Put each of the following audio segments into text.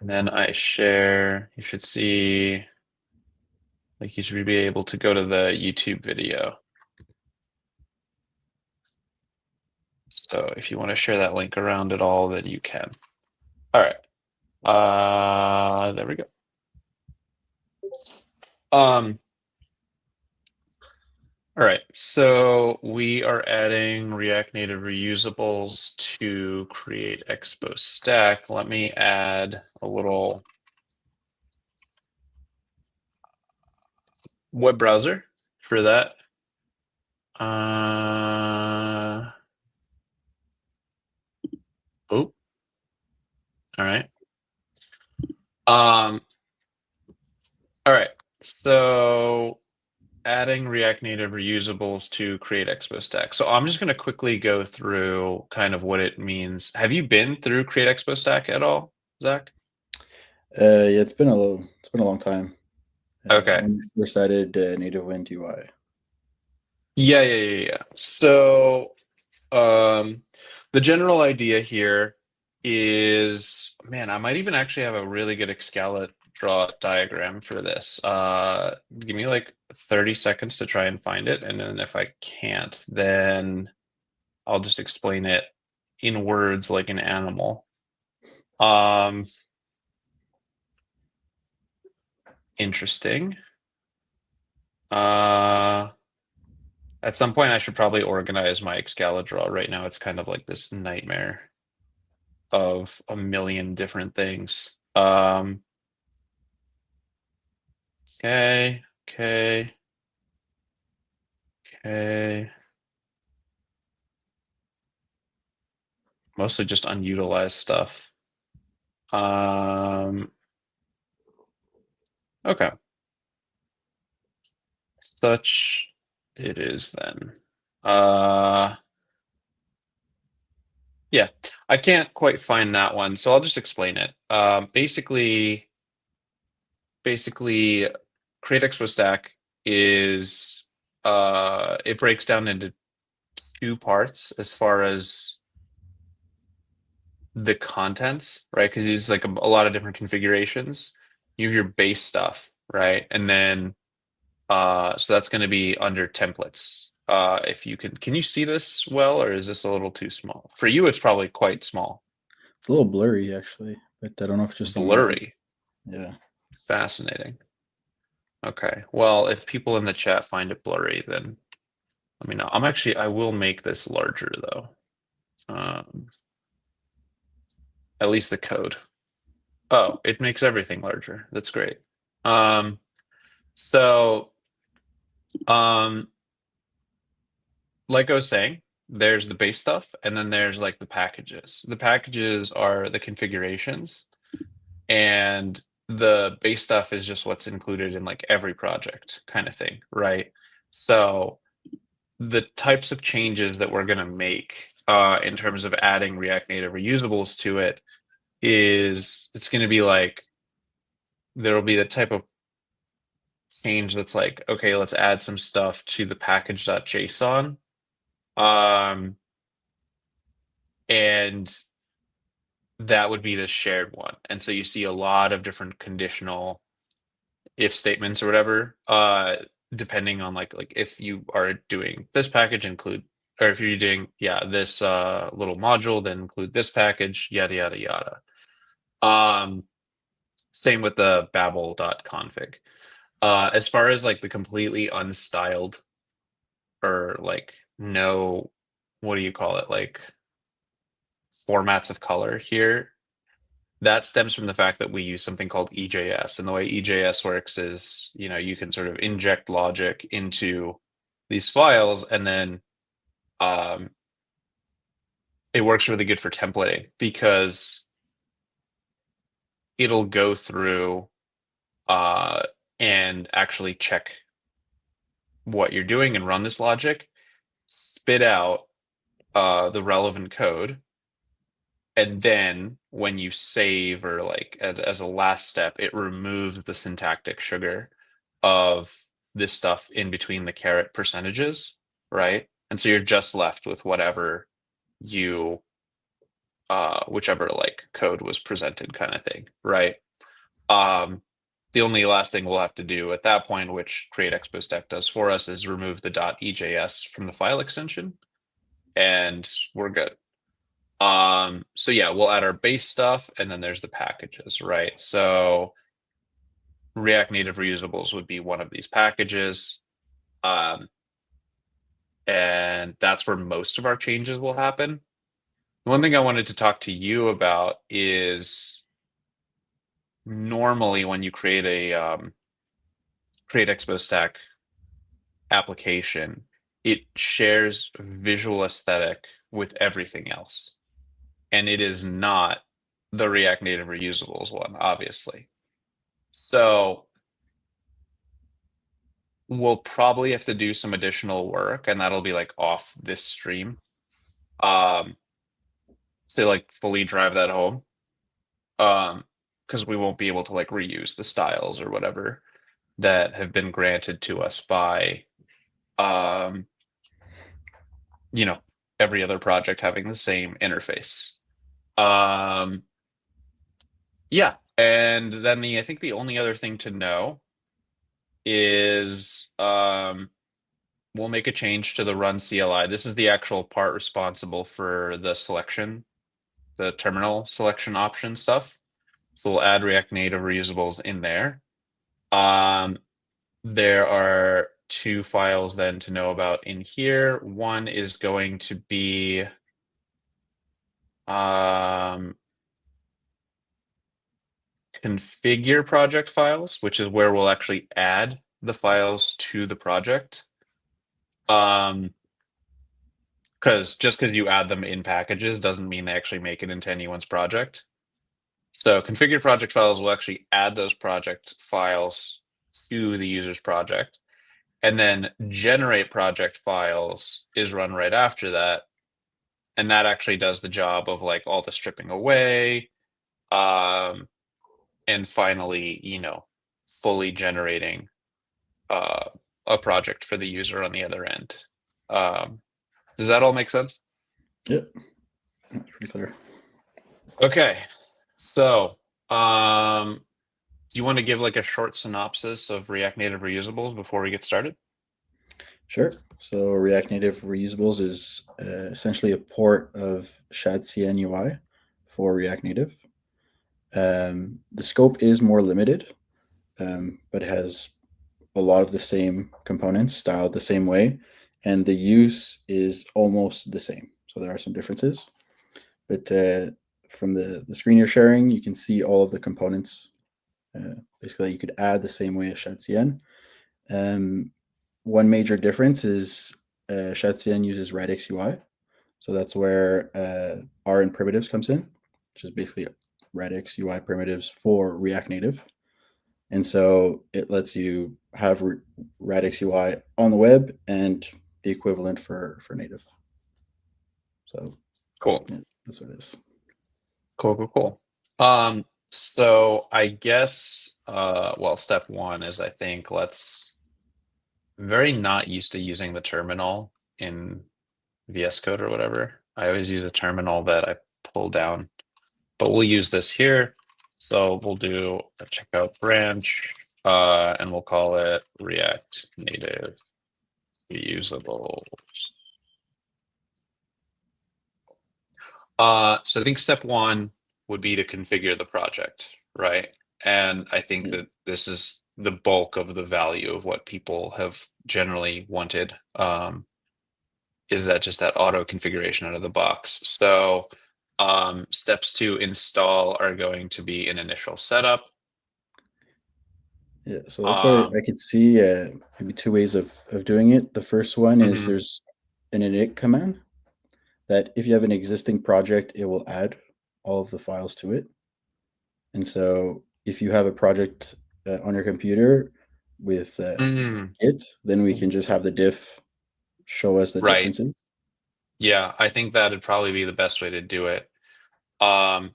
And then I share, you should see, like you should be able to go to the YouTube video. So if you want to share that link around at all, then you can. All right. There we go. Um, all right, so we are adding React Native reusables to create Expo Stack. Let me add a little web browser for that. Oh, all right. All right. So adding React Native reusables to create Expo Stack. So I'm just going to quickly go through kind of what it means. Have you been through Create Expo Stack at all, Zach? Yeah, it's been a long time. Okay. When we first added native Wind UI. Yeah. So the general idea here is, man, I might even actually have a really good Excala draw diagram for this. Give me like 30 seconds to try and find it, and then if I can't, then I'll just explain it in words like an animal. Um, Interesting. Uh, at some point I should probably organize my Excala draw. Right now it's kind of like this nightmare of a million different things. Okay. Mostly just unutilized stuff. Um, okay. Such it is then. Uh, yeah, I can't quite find that one, so I'll just explain it. Basically, Create Expo Stack is it breaks down into two parts as far as the contents, right? Because there's like a lot of different configurations. You have your base stuff, right? And then so that's going to be under templates. If you can you see this well, or is this a little too small? For you, it's probably quite small. It's a little blurry actually, but I don't know if it's just on my end. Blurry. Yeah. Fascinating. Okay. Well, if people in the chat find it blurry, then let me know. I will make this larger though. Um, at least the code. Oh, it makes everything larger. That's great. Um, so, um, like I was saying, there's the base stuff, and then there's like the packages. The packages are the configurations, and the base stuff is just what's included in like every project kind of thing, right? So the types of changes that we're going to make in terms of adding React Native reusables to it is it's going to be like there'll be the type of change that's like, okay, let's add some stuff to the package.json. Um, and that would be the shared one. And so you see a lot of different conditional if statements or whatever, depending on like if you are doing this package include, or if you're doing, yeah, this little module, then include this package, yada. Um, Same with the babel.config. As far as like the completely unstyled or like no, what do you call it? Like formats of color here, that stems from the fact that we use something called EJS. And the way EJS works is, you can sort of inject logic into these files, and then um, it works really good for templating because it'll go through uh, and actually check what you're doing and run this logic, spit out the relevant code, and then when you save or like as a last step, it removes the syntactic sugar of this stuff in between the caret percentages, right? And so you're just left with whatever you whichever like code was presented kind of thing, right? Um, the only last thing we'll have to do at that point, which create expo stack does for us, is remove the .ejs from the file extension, and we're good. So yeah, we'll add our base stuff, and then there's the packages, right? So React Native Reusables would be one of these packages. And that's where most of our changes will happen. One thing I wanted to talk to you about is normally when you create a create Expo Stack application, it shares visual aesthetic with everything else. And it is not the React Native Reusables one, obviously. So we'll probably have to do some additional work, and that'll be like off this stream. To like fully drive that home. Because we won't be able to like reuse the styles or whatever that have been granted to us by um you know, every other project having the same interface. Um yeah, and then I think the only other thing to know is we'll make a change to the run CLI. This is the actual part responsible for the selection, the terminal selection option stuff. So we'll add React Native reusables in there. Um, there are two files then to know about in here. One is going to be configure project files, which is where we'll actually add the files to the project. Because just because you add them in packages doesn't mean they actually make it into anyone's project. So configure project files will actually add those project files to the user's project. And then generate project files is run right after that. And that actually does the job of like all the stripping away. And finally, you know, fully generating a project for the user on the other end. Does that all make sense? Yep. That's pretty clear. Okay. So, do you want to give like a short synopsis of React Native Reusables before we get started? Sure. So React Native Reusables is essentially a port of ShadCN UI for React Native. The scope is more limited, but it has a lot of the same components styled the same way, and the use is almost the same. So there are some differences, but from the screen you're sharing, you can see all of the components. Basically, you could add the same way as ShadCN. One major difference is ShadCN uses Radix UI. So that's where rn primitives comes in, which is basically Radix UI primitives for React Native. And so it lets you have Radix UI on the web and the equivalent for native. So Cool. yeah, that's what it is. Cool. So I guess well, step one is I think very not used to using the terminal in VS Code or whatever. I always use a terminal that I pull down, but we'll use this here. So we'll do a checkout branch, and we'll call it React Native Reusables. So I think step one would be to configure the project, right? And I think that this is the bulk of the value of what people have generally wanted. Is that just that auto configuration out of the box? So steps to install are going to be an initial setup. Yeah, so that's where I could see maybe two ways of doing it. The first one is Mhm. there's an init command that if you have an existing project, it will add all of the files to it. And so if you have a project on your computer with Git, then we can just have the diff show us the Right. differences. Yeah, I think that'd probably be the best way to do it. Um,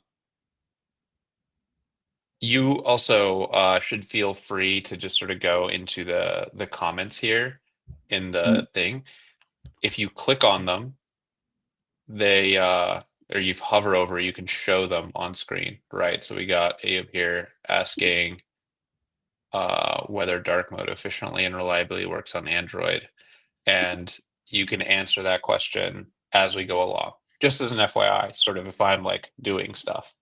you also should feel free to just sort of go into the comments here in Mm. the thing. If you click on them, or you hover over, you can show them on screen, right? So we got Abe here asking whether dark mode efficiently and reliably works on Android. And you can answer that question as we go along. Just as an FYI, sort of if I'm like doing stuff.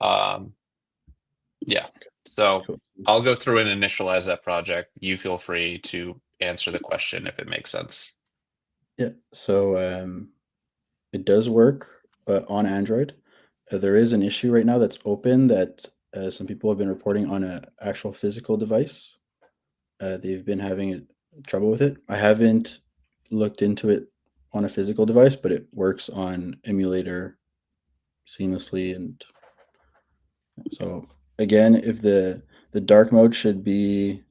Yeah. So Cool. I'll go through and initialize that project. You feel free to answer the question if it makes sense. Yeah. So it does work on Android. There is an issue right now that's open that some people have been reporting on an actual physical device. They've been having trouble with it. I haven't looked into it on a physical device, but it works on emulator seamlessly. And so again, if the dark mode should be,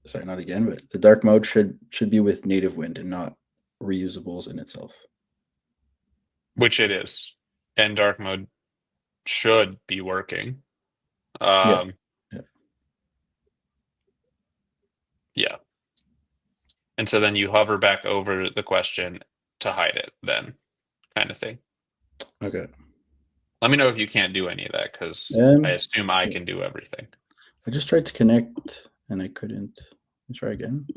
sorry, not again, but the dark mode should be with native wind and not reusables in itself. Which it is. And dark mode should be working. Yeah. Yeah. Yeah. And so then you hover back over the question to hide it, then kind of thing. Okay. Let me know if you can't do any of that, because I assume I can do everything. I just tried to connect and I couldn't. Let me try again.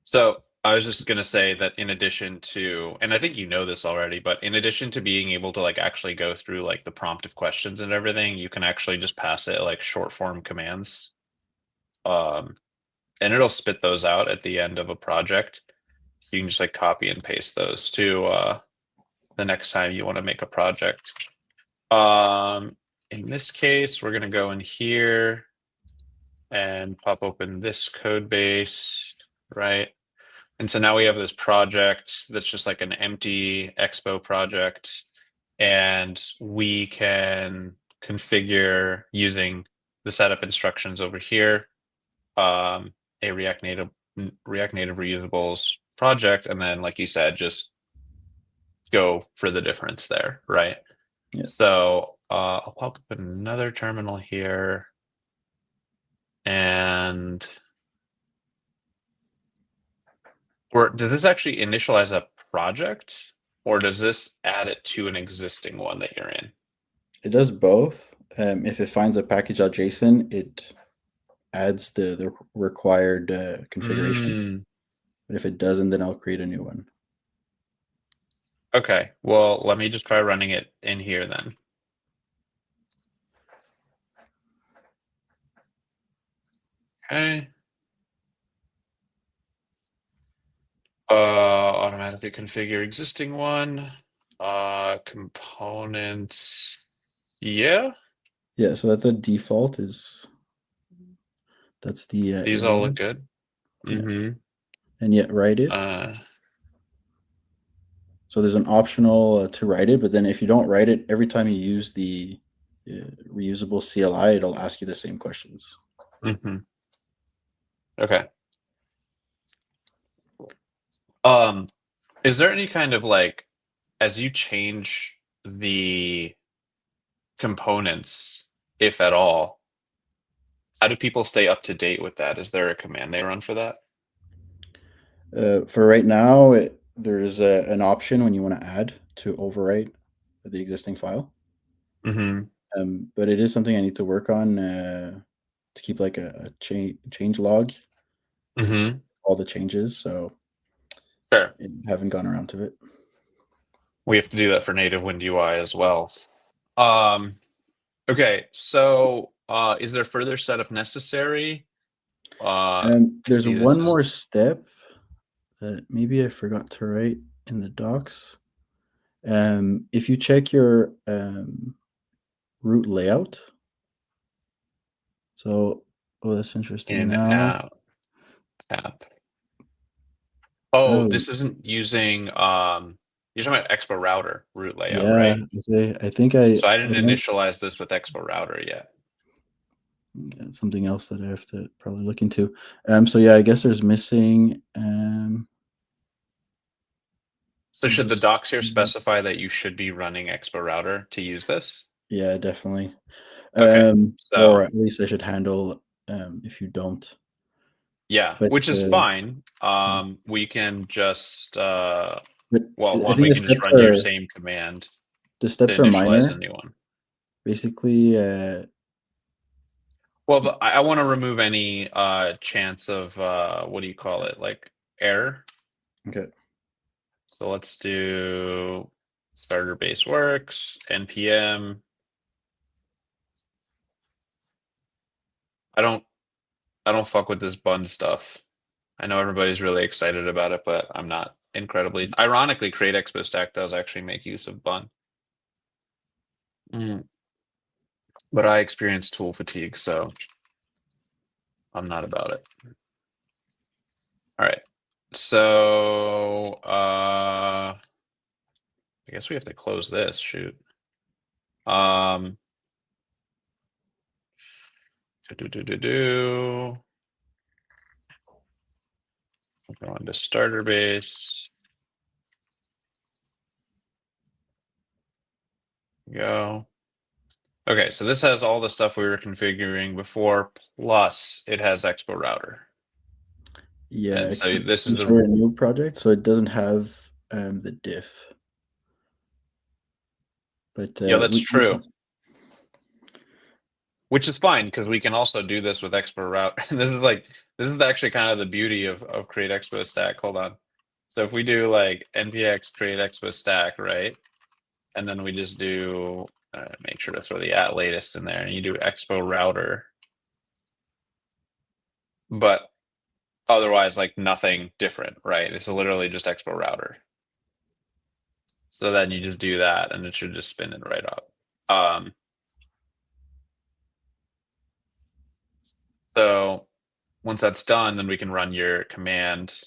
So I was just gonna say that in addition to, and I think you know this already, but in addition to being able to like actually go through like the prompt of questions and everything, you can actually just pass it like short form commands. And it'll spit those out at the end of a project. So you can just like copy and paste those to the next time you want to make a project. In this case, we're gonna go in here and pop open this code base, right? And so now we have this project that's just like an empty Expo project, and we can configure using the setup instructions over here, a React Native Reusables project, and then, like you said, just go for the difference there, right? Yeah. So I'll pop up another terminal here, and or does this actually initialize a project, or does this add it to an existing one that you're in? It does both. If it finds a package.json, it adds the required configuration. Mm, But if it doesn't, then I'll create a new one. okay, well, let me just try running it in here then. Okay. Automatically configure existing one. Components. Yeah, Yeah, so that the default is, that's the these all look alias. good. Yeah. Mm-hmm. And yet write it. So there's an optional to write it, but then if you don't write it, every time you use the reusable CLI, it'll ask you the same questions. Mm-hmm. Okay. Is there any kind of like, as you change the components, if at all, how do people stay up to date with that? Is there a command they run for that? For right now, there's an option when you want to add to overwrite the existing file. Mm-hmm. But it is something I need to work on to keep like a change log, Mm-hmm. all the changes. So Sure. I haven't gone around to it. We have to do that for native Wind UI as well. Okay, so is there further setup necessary? I There's see this one is more step that maybe I forgot to write in the docs. If you check your root layout, so that's interesting. in Now, app. Oh, oh this isn't using you're talking about Expo router root layout, yeah, right? okay. I think I So I didn't went, initialize this with Expo router yet. something else that I have to probably look into. So yeah, I guess there's missing. So should the Just docs here specify that you should be running Expo router to use this? yeah, definitely. Okay, Or so at least I should handle if you don't. Yeah, But which is fine. yeah. We can just But well, I one, think we can just run your same command the to steps are initialize a minor. new one. Basically, Well, but I want to remove any chance of what do you call it? Like error. okay. So let's do starter base works, npm. I don't fuck with this bun stuff. I know everybody's really excited about it, but I'm not incredibly. Ironically, create expo stack does actually make use of bun. But I experience tool fatigue, so I'm not about it. All right. So I guess we have to close this. Shoot. Um do. Go into starter base. Go. Okay, so this has all the stuff we were configuring before, plus it has Expo Router. Yeah, And so except this is you the start a new project, so it doesn't have the diff. But yeah, that's we can. true. Which is fine because we can also do this with Expo Route. This is actually kind of the beauty of create Expo stack. Hold on. So if we do like npx create Expo stack, right? And then we just do make sure to throw the at latest in there, and you do Expo Router. But otherwise, like nothing different, right? It's literally just Expo Router. So then you just do that, and it should just spin it right up. So once that's done, then we can run your command,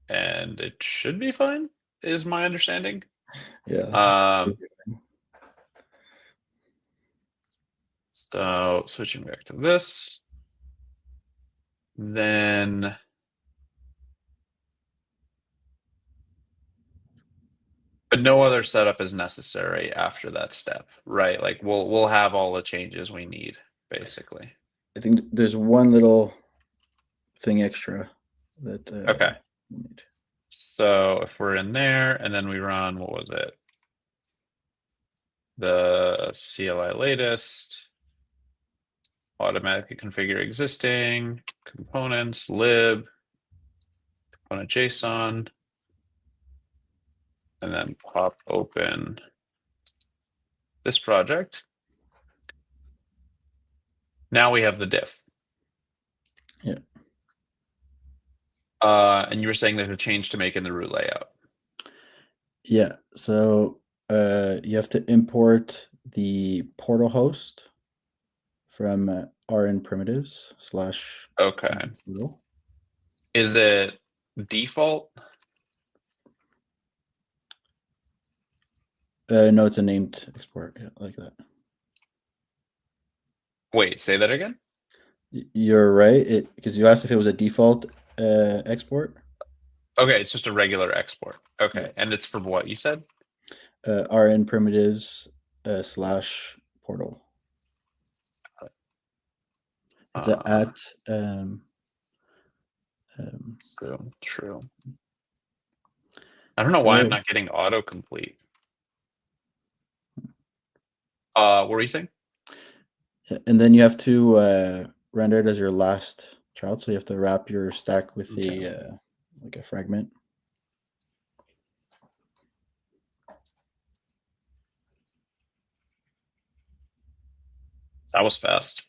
and it should be fine, is my understanding. Yeah. So switching back to this, then but no other setup is necessary after that step, right? Like we'll have all the changes we need, basically. I think there's one little thing extra that Okay. we need. So if we're in there and then we run, what was it? The CLI latest, automatically configure existing components, lib, component JSON, and then pop open this project. Now we have the diff. Yeah. And you were saying there's a change to make in the root layout. Yeah. So you have to import the portal host from rn primitives / Okay. portal. Is it default? No, it's a named export. Yeah, like that. Wait, say that again? You're right. Because you asked if it was a default export. Okay, it's just a regular export. Okay, Yeah. and it's for what you said? rn primitives / portal. It's a at so true. I don't know why I'm not getting autocomplete. What were you saying? And then you have to render it as your last child. So you have to wrap your stack with a like a fragment. That was fast.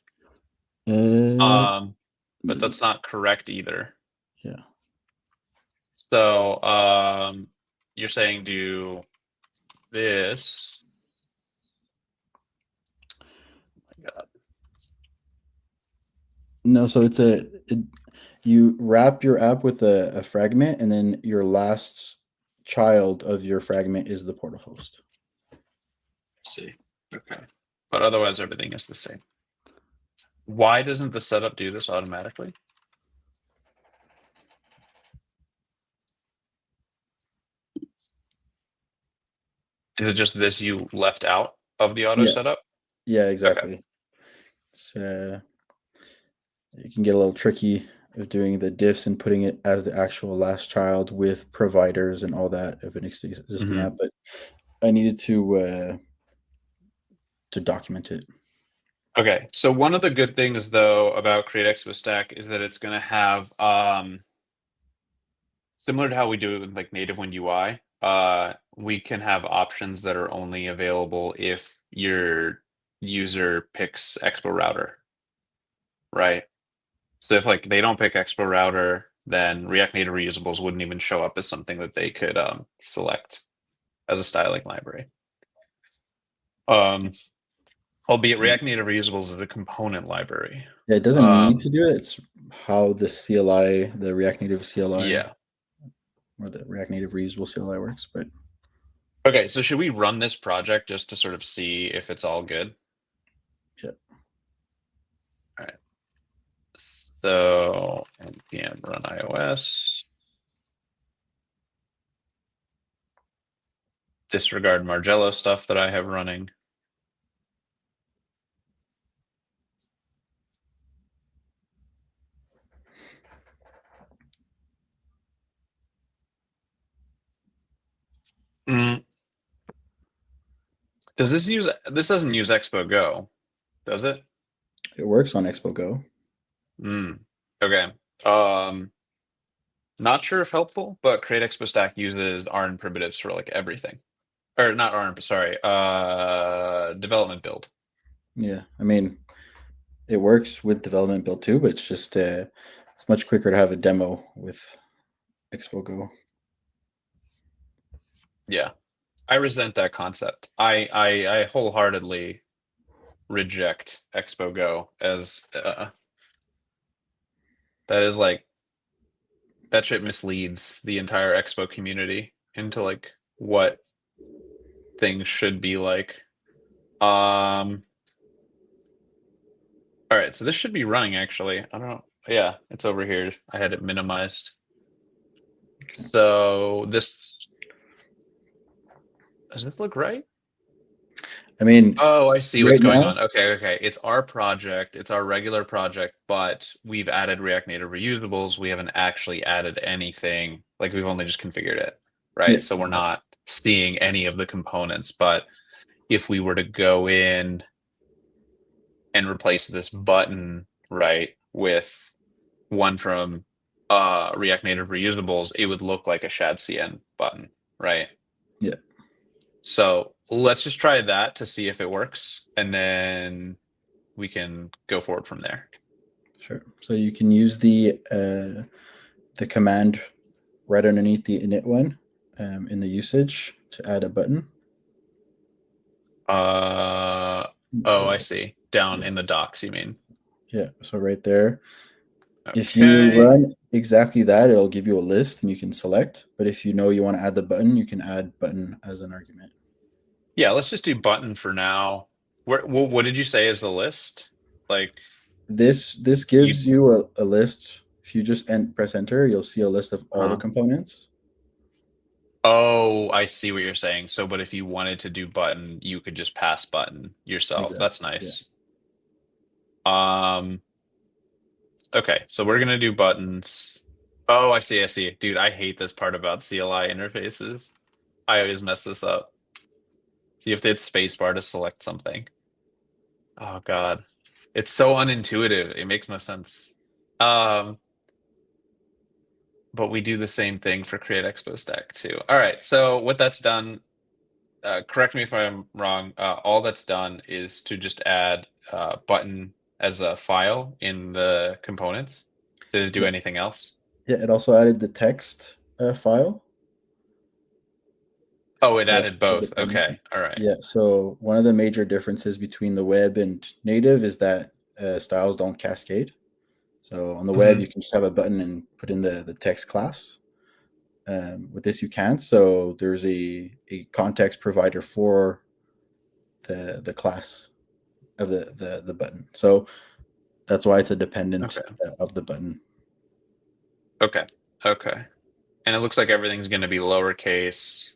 But that's not correct either. Yeah. So you're saying do this. Oh my God. No, so you wrap your app with a fragment, and then your last child of your fragment is the portal host. Let's see. Okay. But otherwise everything is the same. Why doesn't the setup do this automatically? Is it just this you left out of the auto setup? Yeah, exactly. Okay. So You can get a little tricky of doing the diffs and putting it as the actual last child with providers and all that of an existing Hmm. app. But I needed to document it. Okay, so one of the good things though about Create Expo Stack is that it's going to have similar to how we do it with like native Wind UI. We can have options that are only available if your user picks Expo Router, right? So if like they don't pick Expo Router, then React Native Reusables wouldn't even show up as something that they could select as a styling library. Um, Albeit React Native Reusables is a component library. Yeah, it doesn't need Um, to do it. It's how the CLI, the React Native CLI, yeah. or the React Native reusable CLI works. But Okay, so should we run this project just to sort of see if it's all good? yeah, All right. So npm run iOS. Disregard Margello stuff that I have running. Mm. Does this doesn't use Expo Go, does it? it works on Expo Go. Mm. Okay. Um, Not sure if helpful, but Create Expo Stack uses rn primitives for like everything. Or not rn, sorry, development build. Yeah, I mean, it works with development build too, but it's just it's much quicker to have a demo with Expo Go. Yeah. I resent that concept. I wholeheartedly reject Expo Go as that is like that shit misleads the entire Expo community into like what things should be like. Um, all right, so this should be running actually. I don't know. Yeah, it's over here. I had it minimized. So this does this look right? I mean, Oh, I see what's right going now, on. Okay, okay. It's our project. It's our regular project, but we've added React Native reusables. We haven't actually added anything. Like we've only just configured it, yeah, right? So we're not seeing any of the components. But if we were to go in and replace this button, right, with one from React Native reusables, it would look like a shadcn button, right? yeah, So let's just try that to see if it works, and then we can go forward from there. sure. So you can use the command right underneath the init one in the usage to add a button. Uh, oh, I see. Down Yeah, in the docs, you mean? yeah. So right there, if you Okay. run exactly that, it'll give you a list and you can select. But if you know you want to add the button, you can add button as an argument. Yeah, let's just do button for now. What did you say is the list? Like This you gives you a list. If you just press enter, you'll see a list of all the huh? components. Oh, I see what you're saying. So, but if you wanted to do button, you could just pass button yourself. Exactly. That's Yeah. nice. Um, okay, so we're gonna do buttons. Oh, I see, I see. Dude, I hate this part about CLI interfaces. I always mess this up. So you have to hit spacebar to select something. Oh God. It's so unintuitive. It makes no sense. Um, but we do the same thing for Create Expo Stack too. All right, so what that's done, correct me if I'm wrong, all that's done is to just add button as a file in the components. Did it do Yeah. anything else? Yeah. It also added the text file. Oh, it So added for the both. buttons. Okay, all right. Yeah. So one of the major differences between the web and native is that styles don't cascade. So on the web, Hmm. you can just have a button and put in the text class. With this, you can't. So there's a context provider for the class of the button. So that's why it's a dependent Okay, of the button. okay, okay. And it looks like everything's going to be lowercase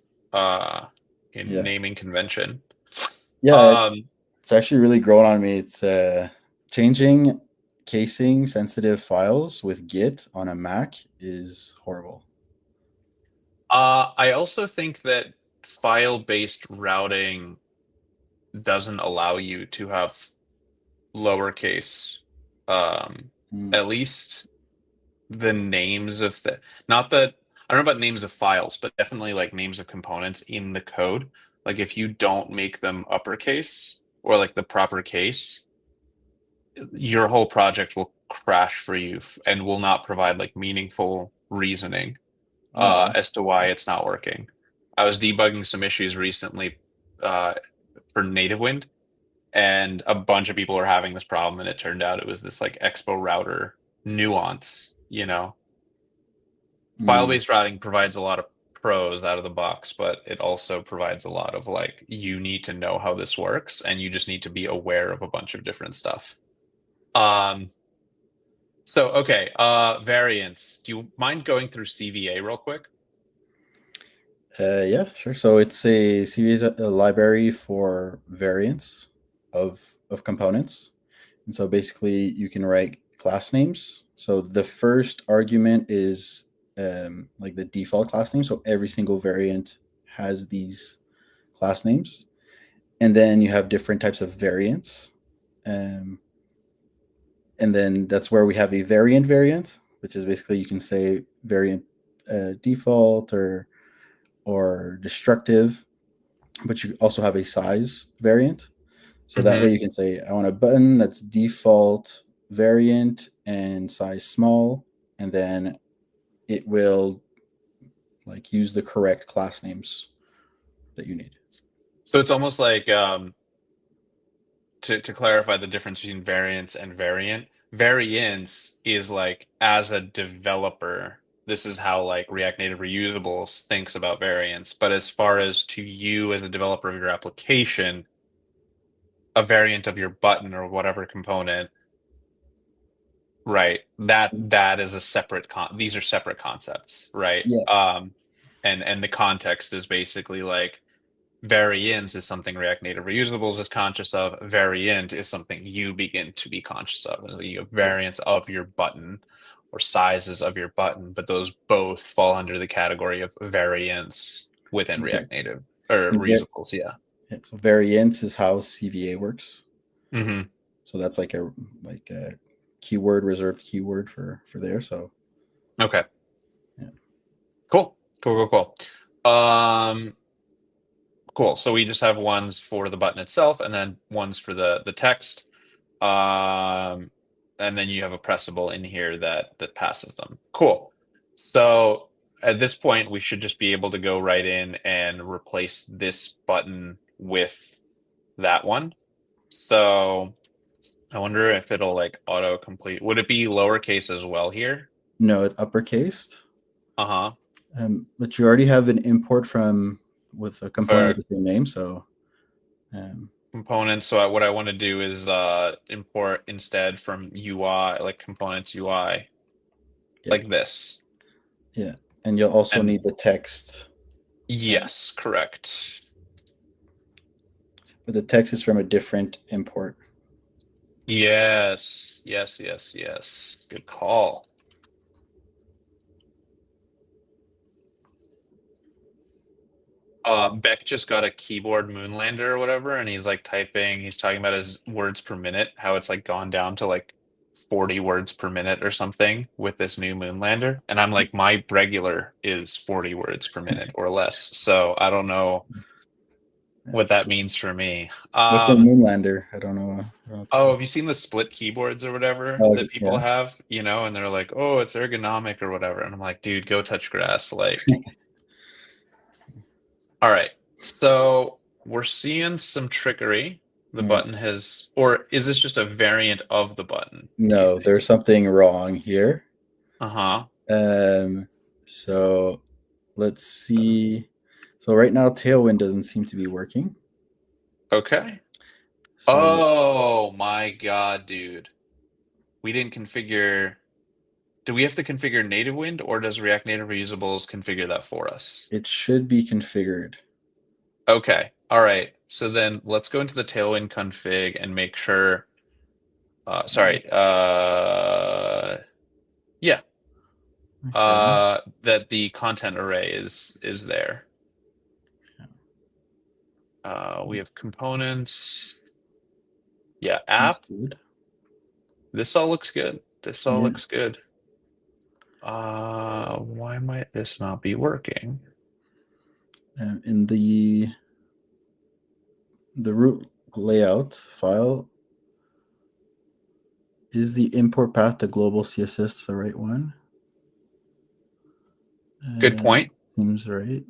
in Yeah. naming convention. Yeah. Um, It's actually really grown on me. It's changing. casing sensitive files with Git on a Mac is horrible. I also think that file-based routing doesn't allow you to have lowercase, um, Mm. at least the names of the, not that, I don't know about names of files, but definitely like names of components in the code. Like if you don't make them uppercase or like the proper case, your whole project will crash for you and will not provide like meaningful reasoning Oh wow. as to why it's not working. I was debugging some issues recently uh, for Native Wind, and a bunch of people are having this problem, and it turned out it was this like Expo router nuance. Mm. File-based routing provides a lot of pros out of the box, but it also provides a lot of like, you need to know how this works, and you just need to be aware of a bunch of different stuff. Um, so okay, variants. Do you mind going through CVA real quick? Yeah, sure. So it's a CVA is a library for variants of components, and so basically you can write class names. So the first argument is like the default class name. So every single variant has these class names, and then you have different types of variants, um, and then that's where we have a variant, which is basically you can say variant default or destructive, but you also have a size variant. So that way Mm-hmm. you can say, I want a button that's default variant and size small, and then it will like use the correct class names that you need. So it's almost like to clarify the difference between variance and variant. Variance is like, as a developer, this is how like React Native Reusables thinks about variance. But as far as to you as a developer of your application, a variant of your button or whatever component, right? That is a separate these are separate concepts, right? Yeah. And the context is basically like, variance is something React Native Reusables is conscious of. Variant is something you begin to be conscious of. You have variants of your button or sizes of your button, but those both fall under the category of variance within And so, React Native or and var- Reusables. Yeah. yeah, so variance is how CVA works. Hmm. So that's like a keyword reserved keyword for there. So Okay. yeah. Cool. Cool. Cool. Cool. Cool. So we just have ones for the button itself, and then ones for the text. Um, and then you have a pressable in here that passes them. Cool. So at this point, we should just be able to go right in and replace this button with that one. So I wonder if it'll like auto complete. Would it be lowercase as well here? No, it's uppercased. Uh-huh. But you already have an import from with a component with For the same name. So um, components. So what I want to do is import instead from UI, like components UI, yeah, like this. yeah. And you'll also And need the text. yes, correct. But the text is from a different import. Yes, yes, yes, yes. Good call. Beck just got a keyboard Moonlander or whatever, and he's like typing, he's talking about his words per minute, how it's like gone down to like 40 words per minute or something with this new Moonlander. And I'm like, my regular is 40 words per minute or less. So I don't know Yeah. what that means for me. What's a Moonlander? I don't know. I don't Oh, know. have you seen the split keyboards or whatever Oh, that people yeah. have, and they're like, oh, it's ergonomic or whatever. And I'm like, dude, go touch grass. Like, all right. So we're seeing some trickery. The Yeah. button has, or is this just a variant of the button, do you No, think? there's something wrong here. Uh-huh. Um, so let's So, see. So right now, Tailwind doesn't seem to be working. okay. So Oh my God, dude. We didn't configure. Do we have to configure native wind, or does React Native Reusables configure that for us? it should be configured. Okay. All right. So then let's go into the Tailwind config and make sure. Sorry. Yeah. Okay. That the content array is there. We have components. Yeah, That's app. good. This all looks good. This all Yeah. looks good. Why might this not be working? In the root layout file, is the import path to global CSS the right one? Good point. Seems right.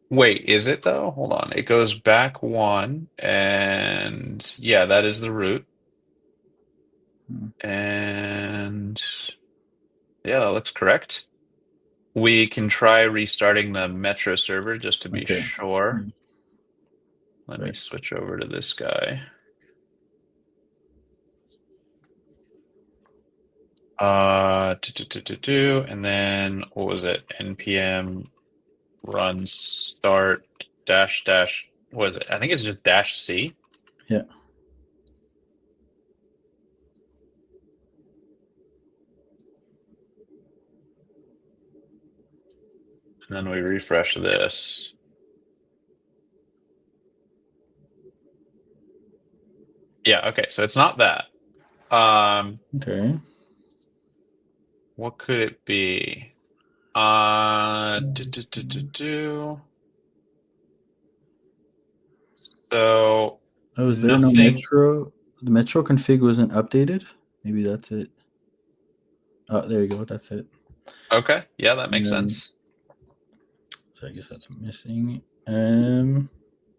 Wait, is it though? Hold on. It goes back one, and yeah, that is the root. Hmm. And yeah, that looks correct. We can try restarting the Metro server just to be Okay. sure. Let me Right. switch over to this guy. And then what was it? npm run start dash dash. What is it? I think it's just dash C. Yeah. And then we refresh this. Yeah, okay, so it's not that. Okay. What could it be? So Oh, is there no nothing. Metro? The Metro config wasn't updated? Maybe that's it. Oh, there you go. That's it. Okay, yeah, that makes Um, sense. so I guess that's missing.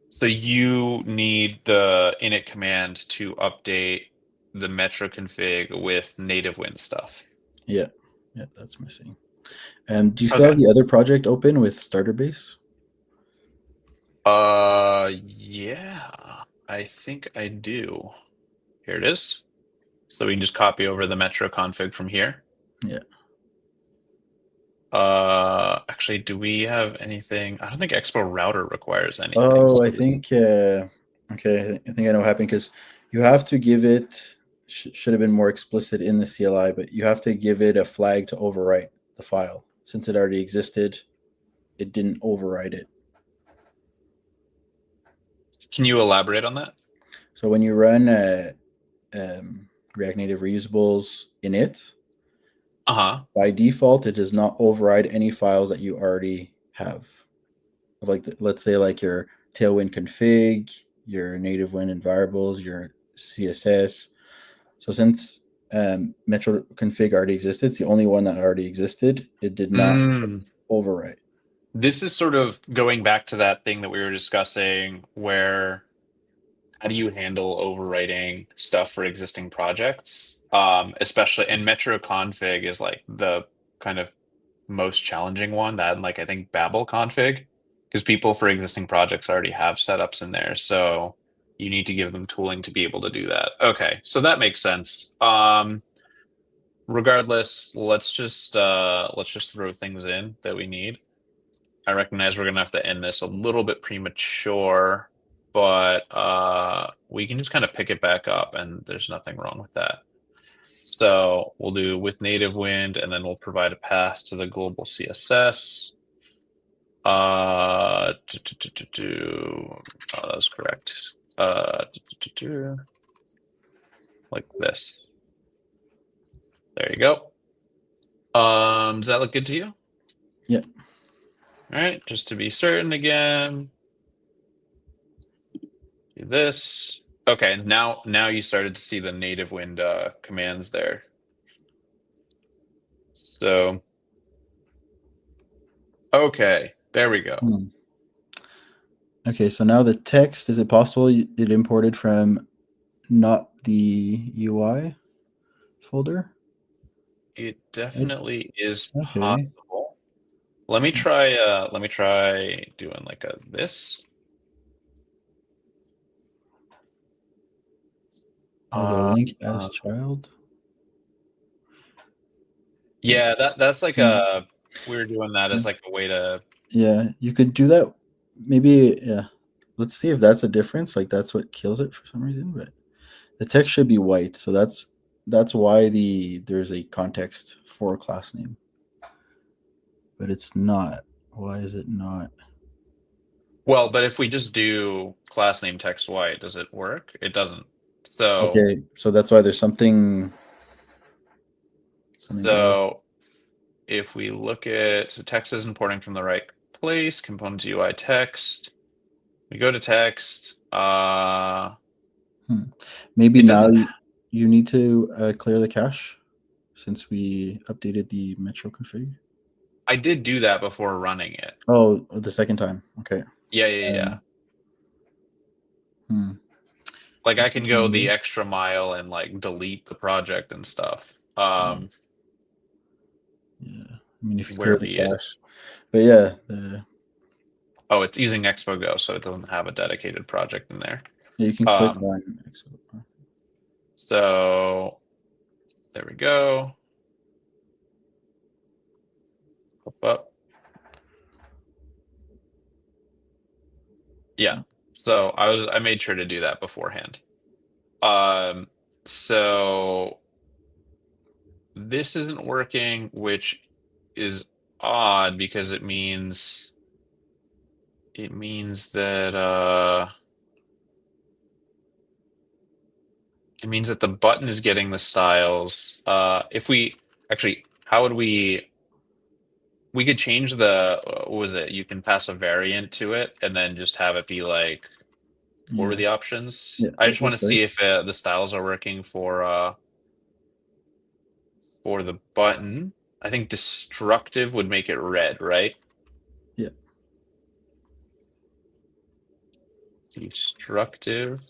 So you need the init command to update the Metro config with native Win stuff. Yeah. Yeah, that's missing. Do you still Okay. have the other project open with Starter Base? Yeah, I think I do. Here it is. So we can just copy over the Metro config from here. Yeah. Actually, do we have anything? I don't think Expo Router requires anything. Oh, I So this, think. Okay, I think I know what happened because you have to give it. Should have been more explicit in the CLI, but you have to give it a flag to overwrite the file. Since it already existed, it didn't overwrite it. can you elaborate on that? So when you run React Native Reusables init, Uh-huh. by default, it does not override any files that you already have. Like, let's say, like your Tailwind config, your native Win environments, your CSS. So since Metro config already existed, it's the only one that already existed. It did not Mm. overwrite. This is sort of going back to that thing that we were discussing where how do you handle overwriting stuff for existing projects? Especially and Metro config is like the kind of most challenging one that like I think Babel config because people for existing projects already have setups in there. So you need to give them tooling to be able to do that. Okay, so that makes sense. Regardless, let's just throw things in that we need. I recognize we're gonna have to end this a little bit premature, but we can just kind of pick it back up, and there's nothing wrong with that. So we'll do with native wind, and then we'll provide a path to the global CSS. Oh, that was correct. Like this. There you go. Does that look good to you? Yeah. All right, just to be certain again. Do this. Okay, now you started to see the native wind commands there. So, okay, there we go. Hmm. Okay, so now the text, is it possible it imported from not the UI folder? It definitely is Okay. possible. Let me try doing like a this. Oh, the Uh, link as uh, child. yeah, that's like Hmm. a we were doing that as like a way to Yeah, you could do that. Maybe, yeah. Let's see if that's a difference. Like that's what kills it for some reason. But The text should be white, so that's why there's a context for class name, but it's not. Why is it not? Well, but if we just do class name text white, does it work? It doesn't. So Okay, so that's why there's something odd. so if we look at so text is importing from the right place, components UI text, we go to text. Hmm. Maybe It now doesn't. you need to clear the cache since we updated the Metro config. I did do that before running it. Oh, the second time. Okay. Yeah, yeah, yeah. Um, hmm. Like I That's can something go the new. extra mile and like delete the project and stuff. Yeah. Yeah. I mean, if you clear Where the be it? cache, but yeah, the Oh, it's using Expo Go, so it doesn't have a dedicated project in there. yeah, you can click Um, on. so there we go. Pop up. Yeah. So I made sure to do that beforehand. Um, so this isn't working, which is odd because it means that it means that the button is getting the styles. If we actually, how would we could change the what was it? You can pass a variant to it and then just have it be like what were Yeah. the options? Yeah. I just want to That's right. see if the styles are working for the button. I think destructive would make it red, right? Yeah. Destructive.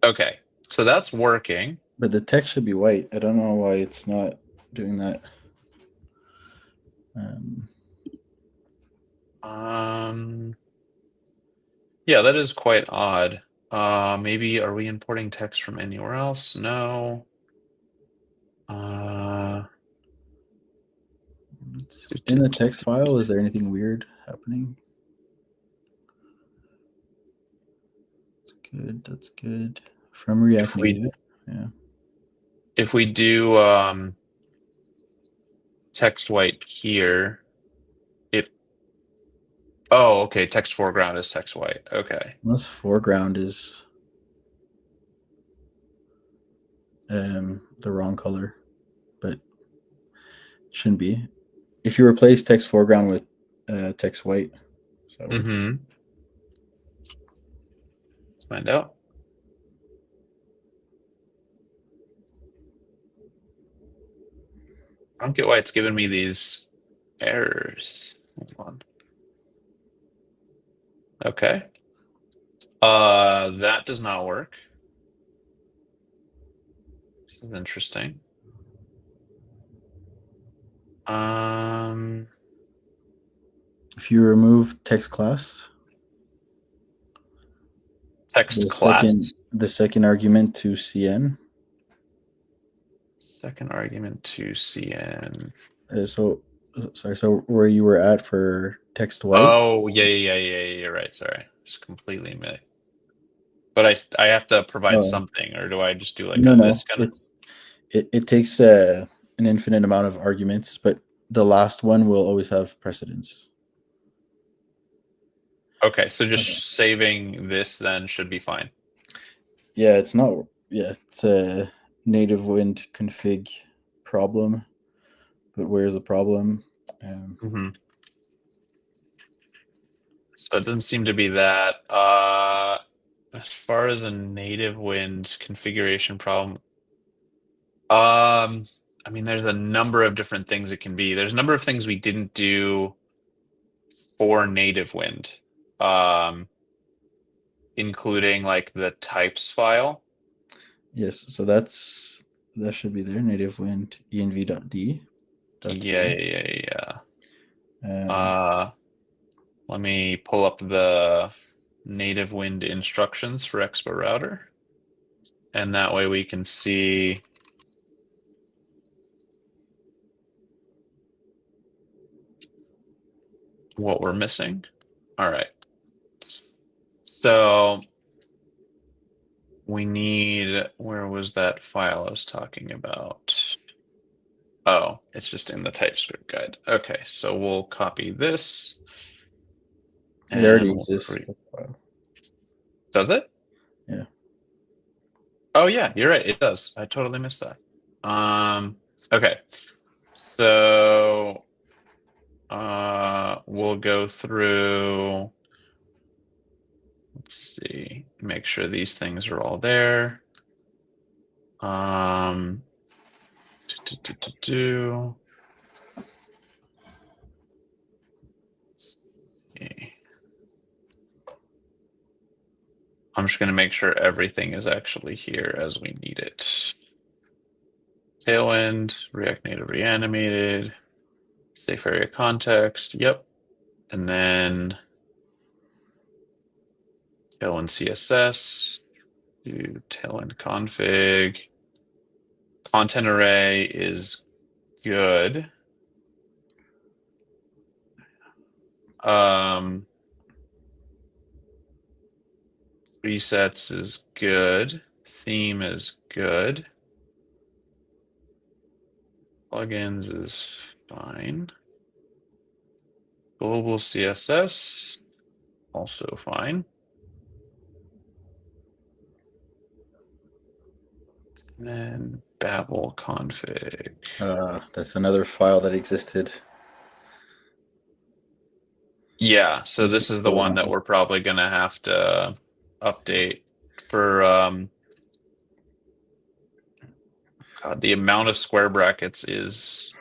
Okay. So that's working. But the text should be white. I don't know why it's not doing that. Um, Um yeah, that is quite odd. Maybe are we importing text from anywhere else? No. Uh in the text file, is there anything weird happening? Good. That's good. From React if we Native. Yeah. if we do text white here, it oh okay, text foreground is text white. Okay. Unless foreground is the wrong color, but it shouldn't be. If you replace text foreground with text white, does that work? Mm-hmm. Let's find out. I don't get why it's giving me these errors. Hold on. Okay. That does not work. This is interesting. Um, If you remove text class, text class. the second argument to CN. Second argument to CN. Sorry. So where you were at for text white? Oh, yeah, yeah, yeah, yeah, yeah, you're right. Sorry. Just completely made. But I have to provide Oh something, or do I just do like no, this no. kind of? It takes an infinite amount of arguments, but the last one will always have precedence. Okay, so Okay. just saving this then should be fine. Yeah, it's not. Yeah, it's a native wind config problem. But where's the problem? Hmm. So it doesn't seem to be that. As far as a native wind configuration problem, um, I mean, there's a number of different things it can be. There's a number of things we didn't do for native wind, um, including like the types file. Yes, so that should be there. Native wind Yeah, env.d.ts. yeah, yeah, yeah. Um, Uh, let me pull up the native wind instructions for Expo Router, and that way we can see what we're missing. All right. So we need, where was that file I was talking about? Oh, it's just in the TypeScript guide. Okay, so we'll copy this It already and we'll exists. create. The file. Does it? Yeah. Oh yeah, you're right. It does. I totally missed that. Okay. So we'll go through, let's see, make sure these things are all there. Um do, do, do, do. Let's see. I'm just going to make sure everything is actually here as we need it. Tailwind, React Native reanimated, safe area context. Yep. And then Tailwind CSS, do Tailwind config. Content array is good. Um, Presets is good. Theme is good. Plugins is fine. Global CSS, also fine. And then Babel config. That's another file that existed. Yeah, so this is the So, one that we're probably gonna have to update for God, the amount of square brackets is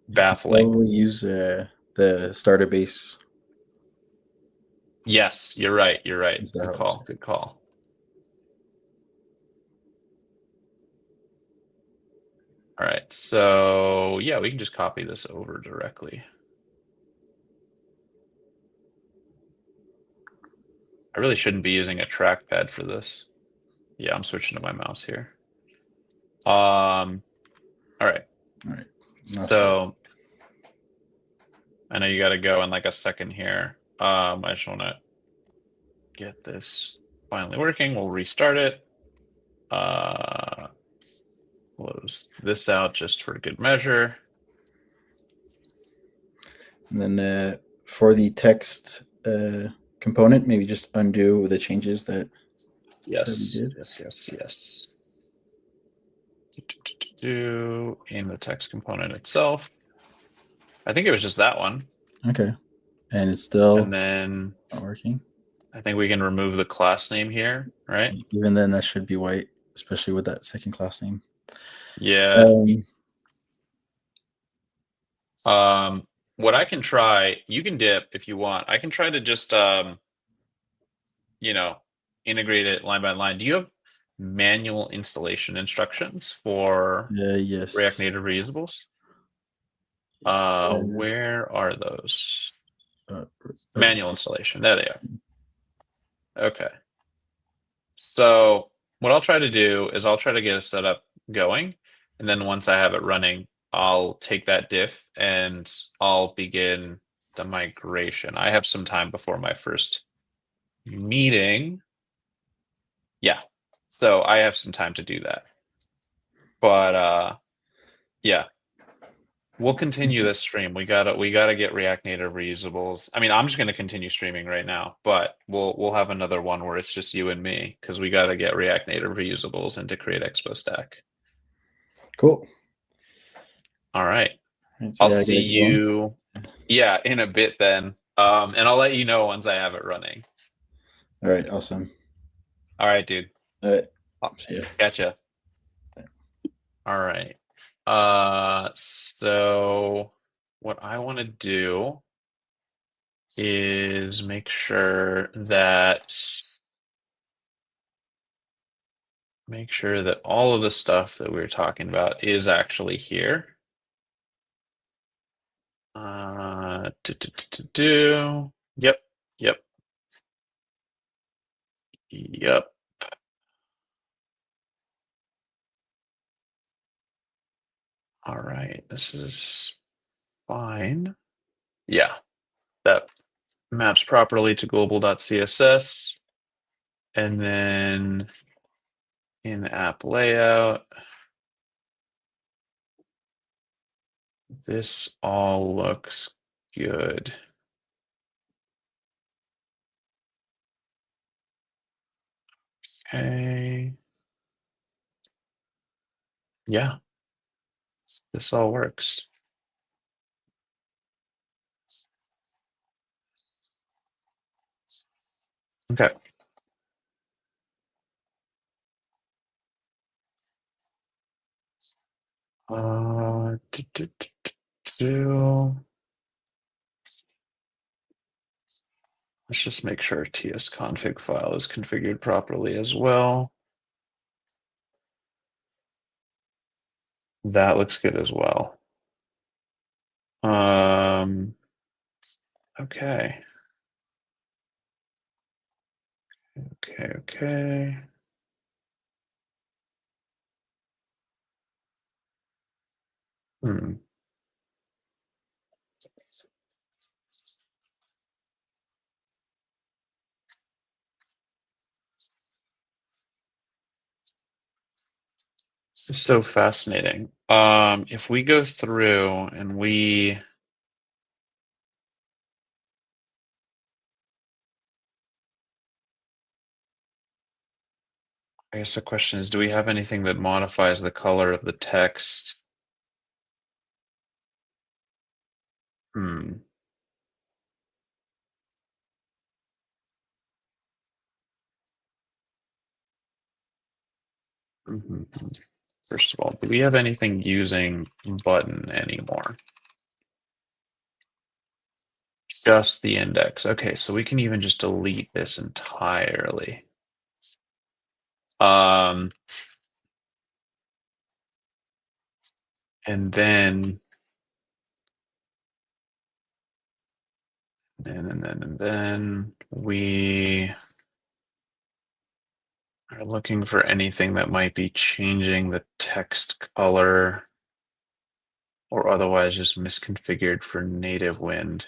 baffling. probably use the starter base. Yes, you're right. You're right. Use that Good helps. call. Good call. All right. So yeah, we can just copy this over directly. I really shouldn't be using a trackpad for this. Yeah, I'm switching to my mouse here. All right. All right. So I know you got to go in like a second here. I just want to get this finally working. We'll restart it. Close this out just for good measure. And then for the text component, maybe just undo the changes that we Yes, did. yes. In the text component itself. I think it was just that one. Okay. And it's still And then not working. I think we can remove the class name here, right? Even then, that should be white, especially with that second class name. Yeah. What I can try, you can dip if you want. I can try to just you know, integrate it line by line. Do you have manual installation instructions for Yes. React Native reusables? Where are those? Manual installation. There they are. Okay. So what I'll try to do is I'll try to get a setup going, and then once I have it running, I'll take that diff and I'll begin the migration. I have some time before my first meeting. Yeah. So I have some time to do that. But yeah. We'll continue this stream. We gotta get React Native reusables. I mean, I'm just gonna continue streaming right now, but we'll have another one where it's just you and me because we gotta get React Native reusables and to create Expo Stack. Cool. All right. So I'll yeah, I see gotta get going. you, yeah, in a bit then. And I'll let you know once I have it running. All right. Awesome. All right, dude. All right. I'll See ya. Gotcha. All right. So what I want to do is make sure that all of the stuff that we were talking about is actually here. Yep, yep, yep. All right, this is fine. Yeah, that maps properly to global.css. And then in app layout, this all looks good. Okay. Yeah, this all works. Okay. Uh, do, do, do, do. Let's just make sure tsconfig file is configured properly as well. That looks good as well. Okay. Okay. Hmm. This is so fascinating. If we go through and I guess the question is, do we have anything that modifies the color of the text? Hmm. Mhm. First of all, do we have anything using button anymore? Just the index. Okay, so we can even just delete this entirely. Um, and then we are looking for anything that might be changing the text color or otherwise just misconfigured for native wind.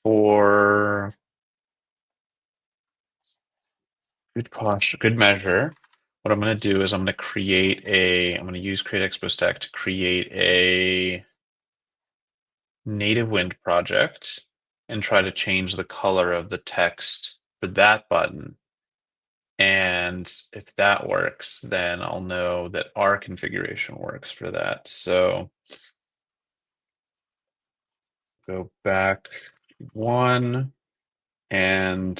For good measure, what I'm going to do is I'm going to use create expo stack to create a native wind project and try to change the color of the text for that button. And if that works, then I'll know that our configuration works for that. So go back one and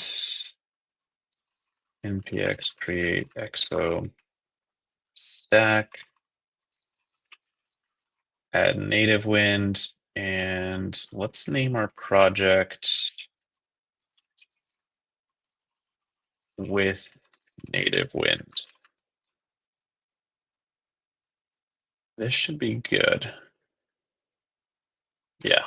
npx create expo stack, add native wind, and let's name our project with native wind. This should be good. Yeah.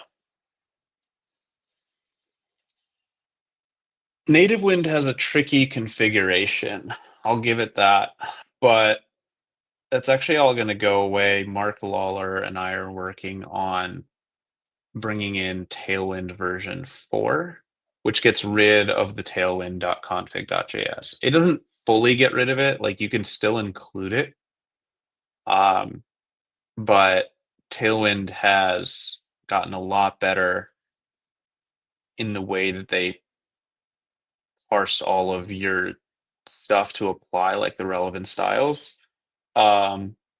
Native wind has a tricky configuration. I'll give it that. But that's actually all going to go away. Mark Lawler and I are working on bringing in Tailwind version 4, which gets rid of the tailwind.config.js. It doesn't fully get rid of it. Like you can still include it. But Tailwind has gotten a lot better in the way that they parse all of your stuff to apply like the relevant styles.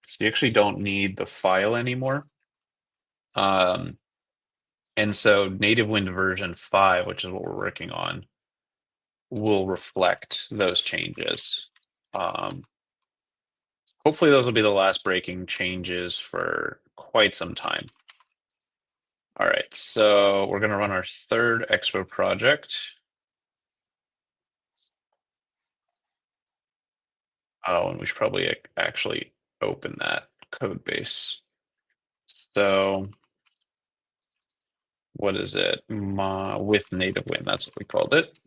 So you actually don't need the file anymore. And so native wind version 5, which is what we're working on, will reflect those changes. Hopefully those will be the last breaking changes for quite some time. All right, so we're gonna run our third Expo project. Oh, and we should probably actually open that code base. So what is it? With native wind, that's what we called it.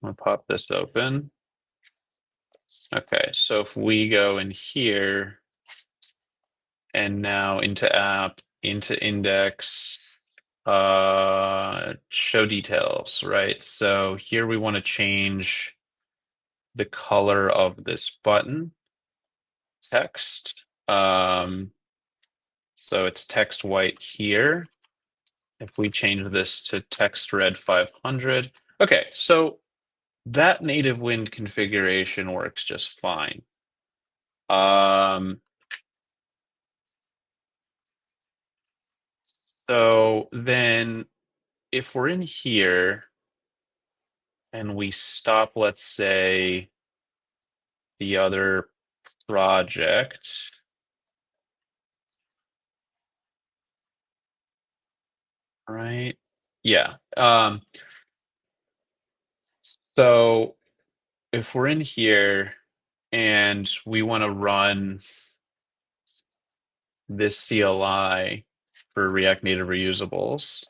I'm gonna pop this open. Okay, so if we go in here and now into app, into index, show details, right? So here we want to change the color of this button text. So it's text white here. If we change this to text red 500. Okay, so that native wind configuration works just fine. So then if we're in here and we stop, let's say, the other project, right? Yeah. So if we're in here and we want to run this CLI for React Native Reusables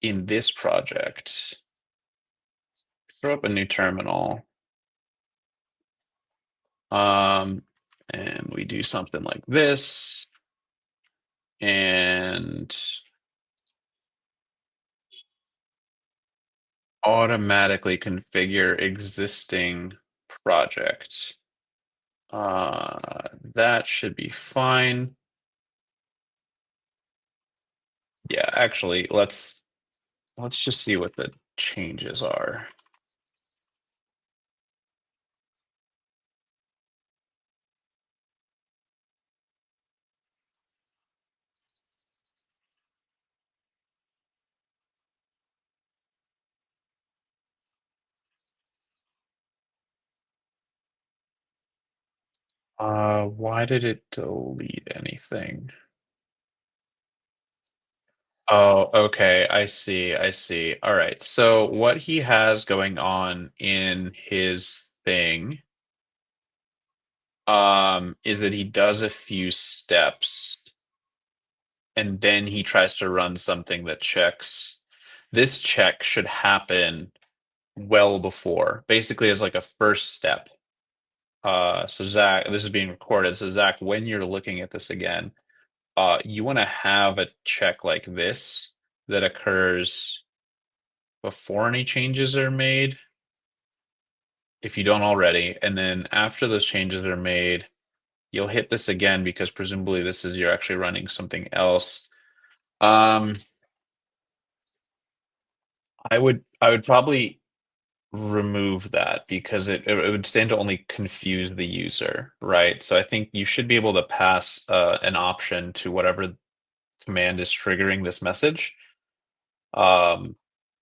in this project, throw up a new terminal. And we do something like this, and automatically configure existing project. That should be fine. Yeah, actually, let's just see what the changes are. Why did it delete anything? Oh, okay. I see. I see. All right. So what he has going on in his thing is that he does a few steps and then he tries to run something that checks. This check should happen well before, basically as like a first step. So Zach, this is being recorded. So Zach, when you're looking at this again, you want to have a check like this that occurs before any changes are made, if you don't already, and then after those changes are made, you'll hit this again because presumably this is you're actually running something else. I would probably remove that because it would stand to only confuse the user, right? So I think you should be able to pass an option to whatever command is triggering this message, um,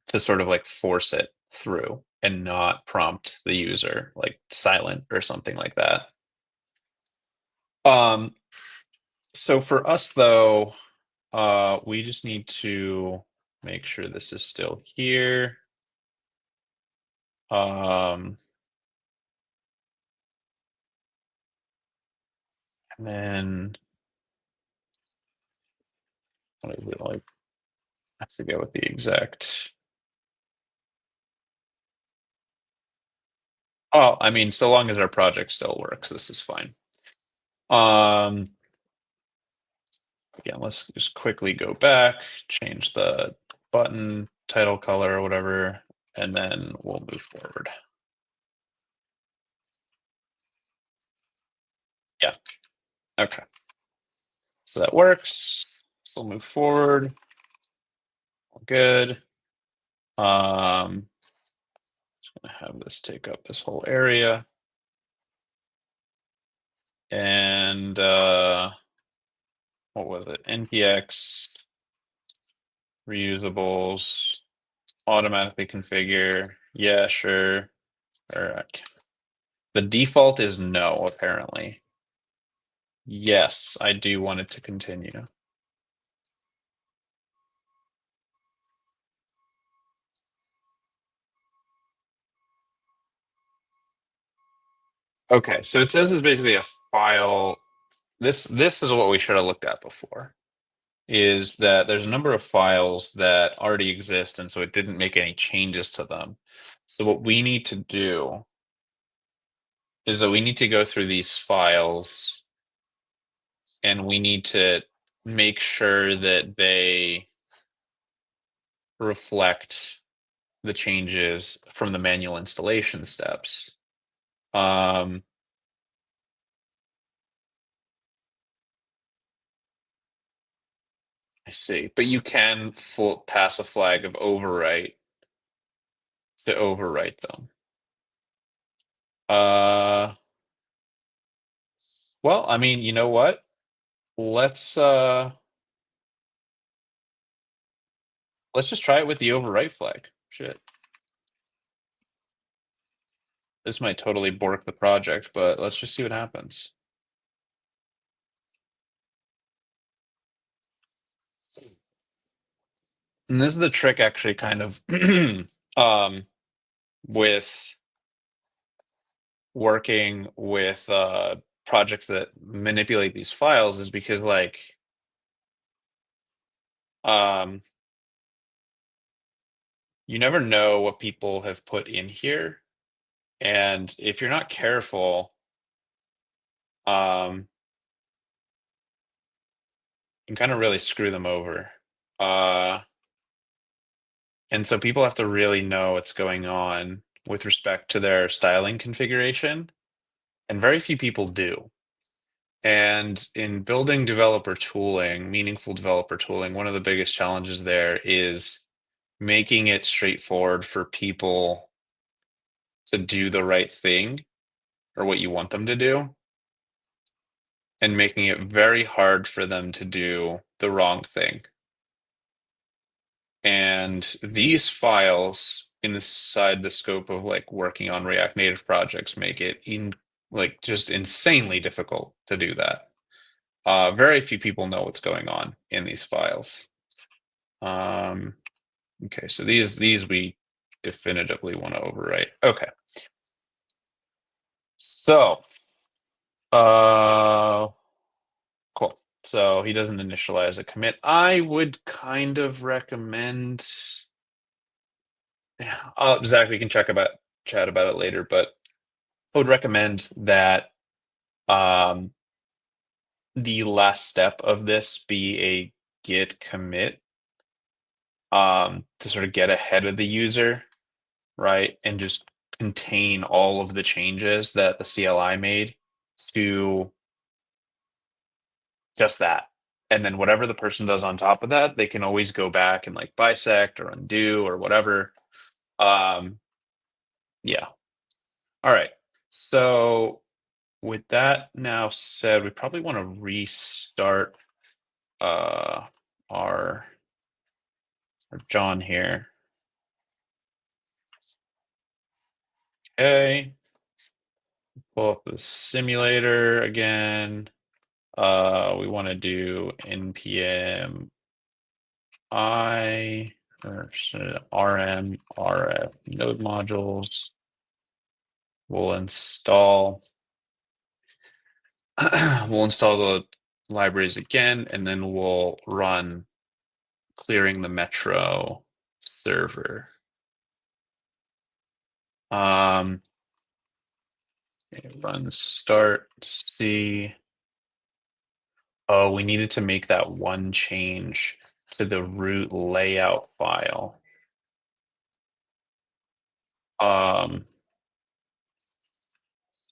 to sort of like force it through and not prompt the user like silent or something like that. Um, so for us though, we just need to make sure this is still here. And then what is it like? I forget what the exact. Oh, I mean, so long as our project still works, this is fine. Um, Again, let's just quickly go back, change the button title color or whatever, and then we'll move forward. Yeah. Okay. So that works. So we'll move forward. All good. Just gonna have this take up this whole area. And what was it? NPX reusables automatically configure. Yeah, sure. Or the default is no, apparently. Yes, I do want it to continue. Okay, so it says it's basically a file. This is what we should have looked at before. Is that there's a number of files that already exist, and so it didn't make any changes to them. So what we need to do is that we need to go through these files and we need to make sure that they reflect the changes from the manual installation steps. I see, but you can pass a flag of overwrite to overwrite them. Well, I mean, you know what? Let's just try it with the overwrite flag. Shit. This might totally bork the project, but let's just see what happens. And this is the trick actually kind of with working with projects that manipulate these files is because like um you never know what people have put in here, and if you're not careful, you can kind of really screw them over. Uh and so people have to really know what's going on with respect to their styling configuration, and very few people do. And in building developer tooling, meaningful developer tooling, one of the biggest challenges there is making it straightforward for people to do the right thing or what you want them to do, and making it very hard for them to do the wrong thing. And these files inside the scope of like working on React Native projects make it like just insanely difficult to do that. Very few people know what's going on in these files. Okay, so these we definitively want to overwrite. Okay. So, uh, cool. So he doesn't initialize a commit. I would kind of recommend. Yeah, Zach, we can chat about it later, but I would recommend that um, the last step of this be a git commit to sort of get ahead of the user, right? And just contain all of the changes that the CLI made to just that. And then whatever the person does on top of that, they can always go back and like bisect or undo or whatever. Um, yeah. All right. So with that now said, we probably want to restart uh our, our John here. Okay. Pull up the simulator again. We want to do npm I or rm rf node modules. We'll install we'll install the libraries again, and then we'll run clearing the metro server. Run start C. Oh, we needed to make that one change to the root layout file.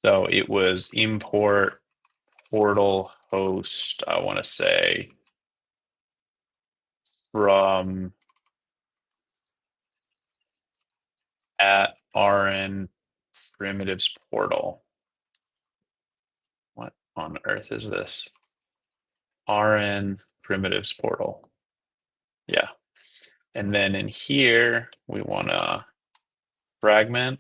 So it was import portal host, I want to say, from at rn primitives portal. What on earth is this? rn primitives portal. Yeah. And then in here, we want to fragment,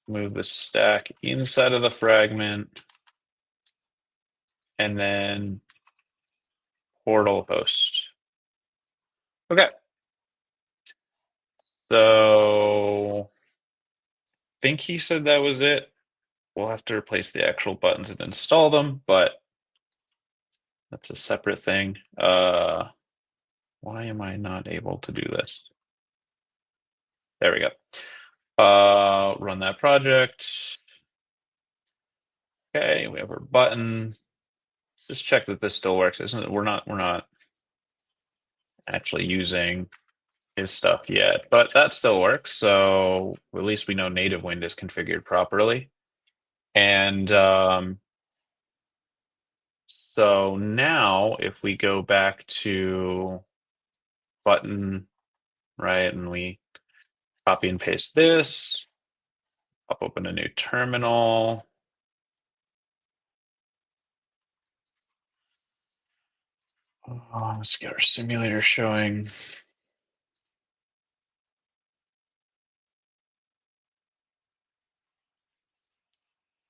move the stack inside of the fragment, and then portal host. Okay. So I think he said that was it. We'll have to replace the actual buttons and install them, but that's a separate thing. Why am I not able to do this? There we go. Run that project. Okay, we have our button. Let's just check that this still works. Isn't it? We're not actually using his stuff yet, but that still works. So at least we know native wind is configured properly. And so now if we go back to button, right, and we copy and paste this, pop open a new terminal. Let's get our simulator showing.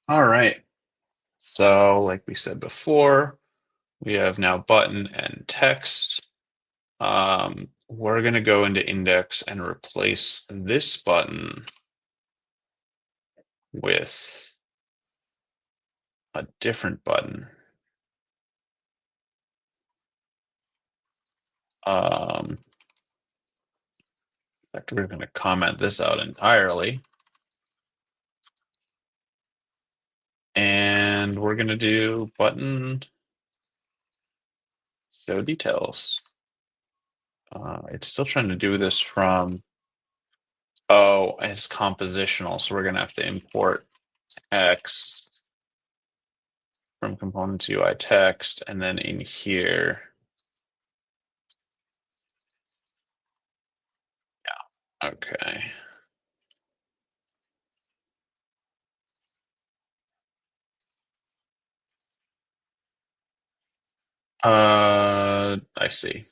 All right. So like we said before, we have now button and text. We're going to go into index and replace this button with a different button. In fact, we're going to comment this out entirely. And we're going to do button show details. It's still trying to do this from, oh, it's compositional. So we're going to have to import text from components UI text, and then in here. Yeah, okay. I see.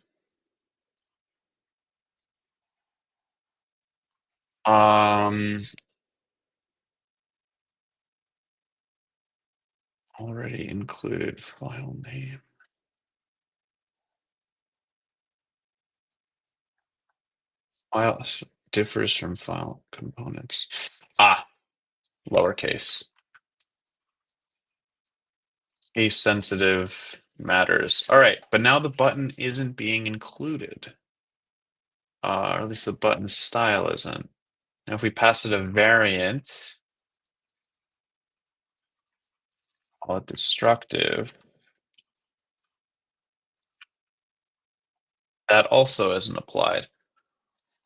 Already included file name. File differs from file components. Lowercase. Case sensitive matters. All right, but now the button isn't being included. Or at least the button style isn't. Now if we pass it a variant, call it destructive, that also isn't applied.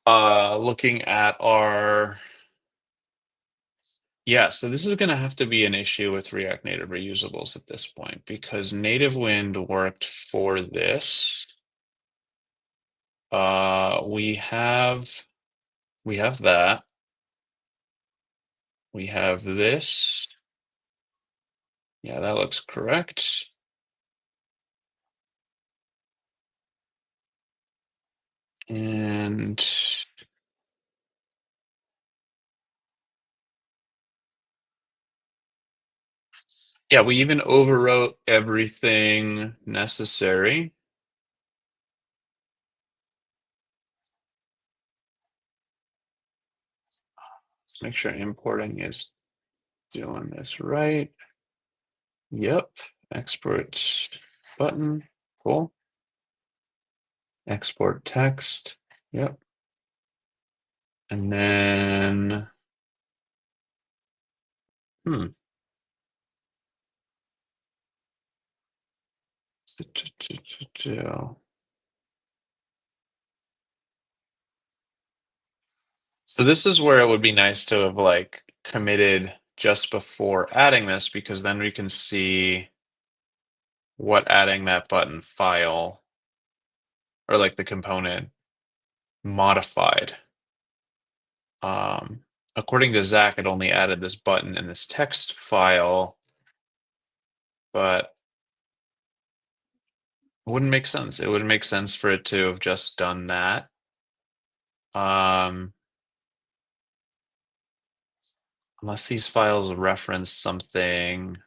Looking at our, yeah, so this is going to have to be an issue with React Native reusables at this point, because Native Wind worked for this. We have that. We have this. Yeah, that looks correct. And yeah, we even overwrote everything necessary. Let's make sure importing is doing this right. Yep, export button, cool. Export text, yep. And then, So this is where it would be nice to have like committed just before adding this, because then we can see what adding that button file or like the component modified. According to Zach, it only added this button in this text file, but it wouldn't make sense. It would make sense for it to have just done that. Unless these files reference something.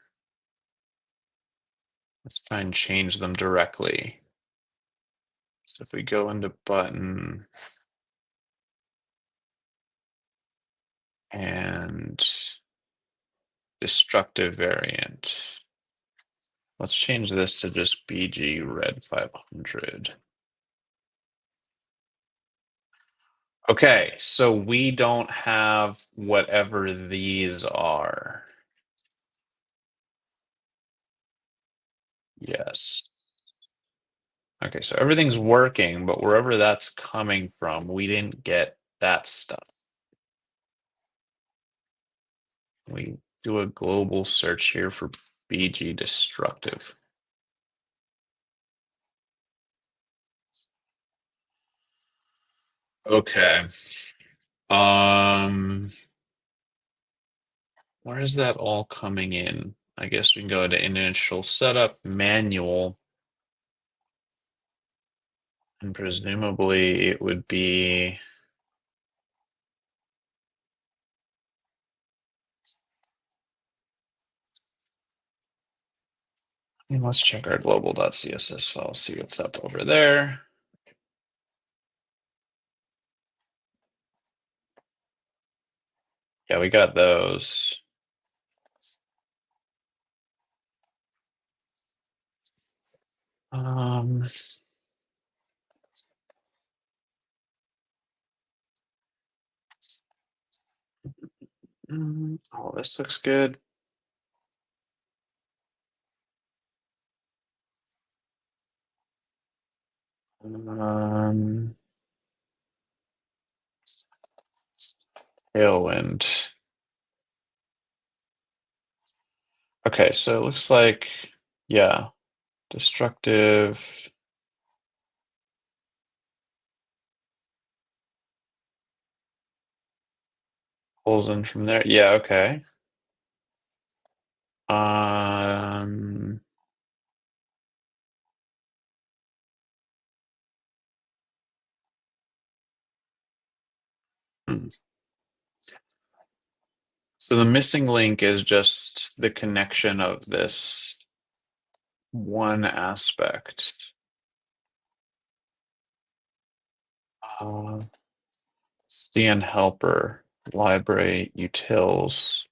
Let's try and change them directly. So if we go into button and destructive variant, let's change this to just BG red 500. Okay, so we don't have whatever these are. Yes. Okay, so everything's working, but wherever that's coming from, we didn't get that stuff. We do a global search here for BG destructive. Okay. Where is that all coming in? I guess we can go to initial setup, manual, and presumably it would be. Let's check our global.css file, see what's up over there. Yeah, we got those. Oh, this looks good. Um, Tailwind. Okay, so it looks like, yeah, destructive. Pulls in from there. Yeah, okay. Um, hmm. So the missing link is just the connection of this one aspect. Uh, CN helper, library utils.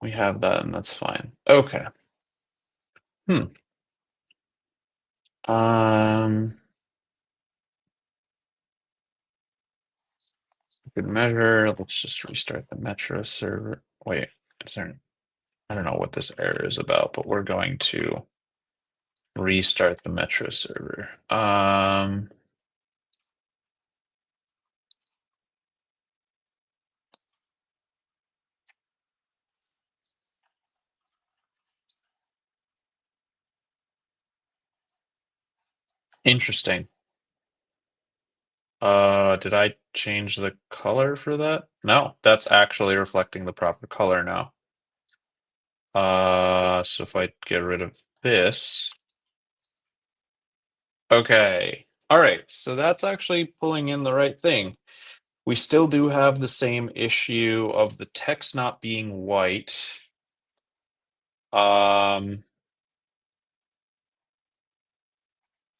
We have that and that's fine. Okay. Hmm. Um, good measure. Let's just restart the Metro server. Wait, is there? I don't know what this error is about, but we're going to restart the Metro server. Interesting. Did I change the color for that? No, that's actually reflecting the proper color now. So if I get rid of this. Okay. All right. So that's actually pulling in the right thing. We still do have the same issue of the text not being white.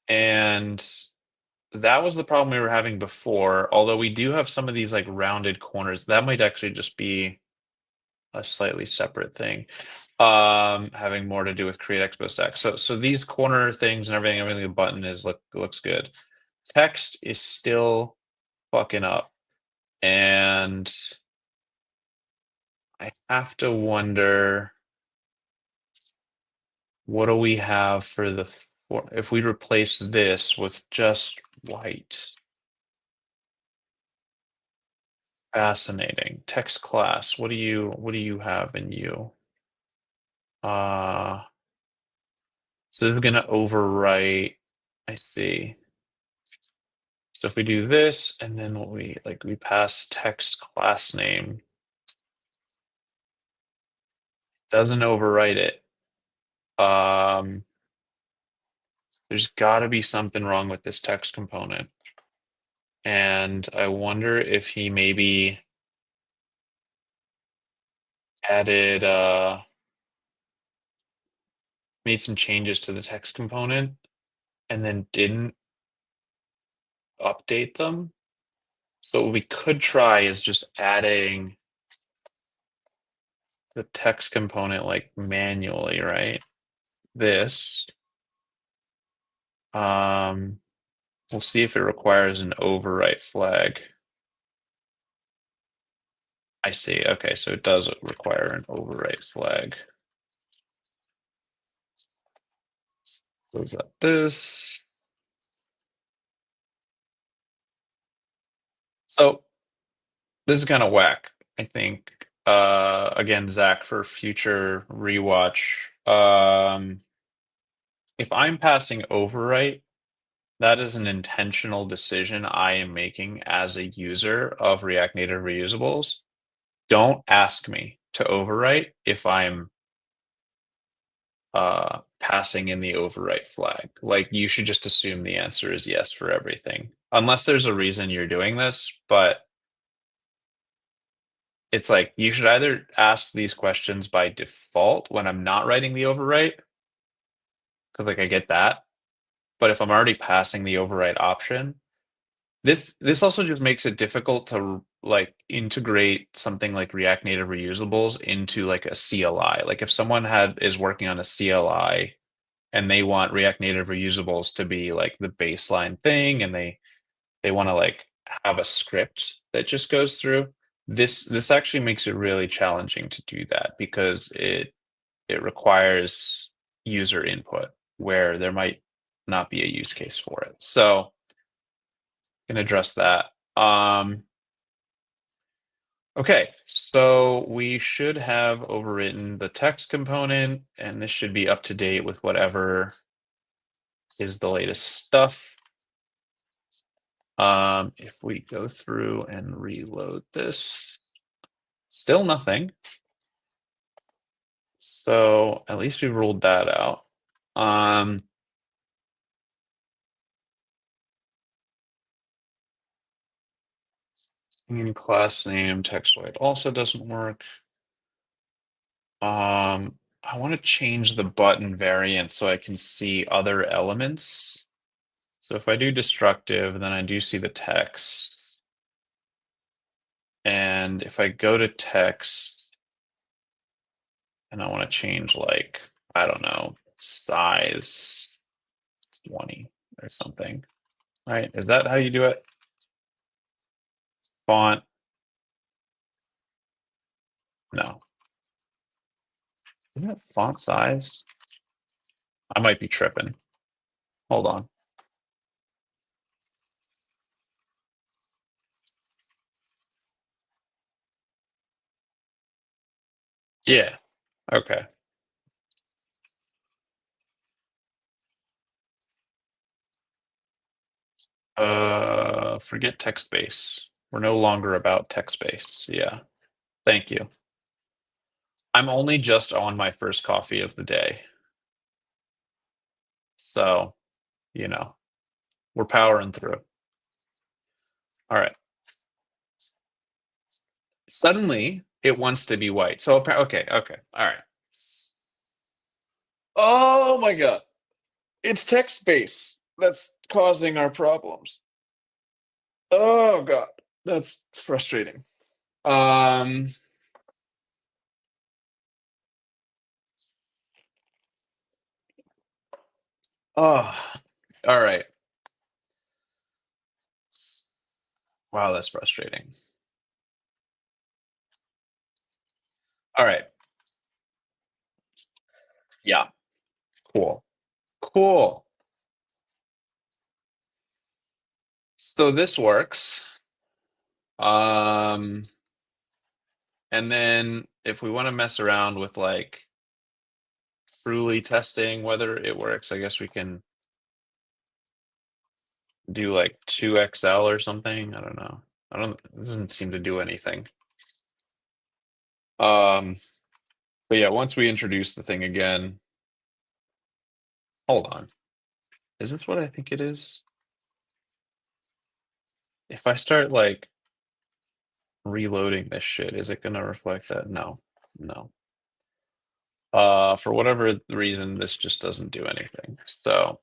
And that was the problem we were having before. Although we do have some of these like rounded corners, that might actually just be a slightly separate thing. Having more to do with create expo stack. So these corner things and everything the button is looks good. Text is still fucking up. And I have to wonder, what do we have for the if we replace this with just white? Fascinating. Text class. What do you have in you? Uh so this is gonna overwrite. I see. So if we do this and then what we pass text class name, doesn't overwrite it. There's gotta be something wrong with this text component. And I wonder if he maybe added made some changes to the text component and then didn't update them. So what we could try is just adding the text component like manually, right? This. We'll see if it requires an overwrite flag. I see. Okay, so it does require an overwrite flag. Close out this. So this is kind of whack, I think. Again, Zach, for future rewatch. If I'm passing overwrite, that is an intentional decision I am making as a user of React Native reusables. Don't ask me to overwrite if I'm passing in the overwrite flag. Like, you should just assume the answer is yes for everything, unless there's a reason you're doing this. But it's like you should either ask these questions by default when I'm not writing the overwrite, because like I get that. But if I'm already passing the overwrite option, this also just makes it difficult to like integrate something like React Native reusables into like a CLI. Like if someone is working on a CLI and they want React Native reusables to be like the baseline thing, and they want to like have a script that just goes through, this actually makes it really challenging to do that, because it requires user input where there might not be a use case for it. So can address that. Okay, so we should have overwritten the text component, and this should be up to date with whatever is the latest stuff. If we go through and reload this, still nothing. So at least we ruled that out. In class name text white also doesn't work. I want to change the button variant so I can see other elements. So if I do destructive, then I do see the text. And if I go to text and I want to change, like, I don't know, size 20 or something, right? Is that how you do it? Font? No. Isn't it font size? I might be tripping. Hold on. Yeah. Okay. Forget text base. We're no longer about text base. Yeah. Thank you. I'm only just on my first coffee of the day. So, you know, we're powering through. All right. Suddenly, it wants to be white. So, okay. All right. Oh my God. It's text base that's causing our problems. Oh God. That's frustrating. Um, oh, all right. Wow, that's frustrating. All right. Yeah. Cool. Cool. So this works. Um, and then if we want to mess around with like truly testing whether it works, I guess we can do like 2XL or something. I don't know. It doesn't seem to do anything. But yeah, once we introduce the thing again, hold on. Is this what I think it is? If I start like reloading this shit, is it gonna reflect that? No, no. For whatever reason, this just doesn't do anything. So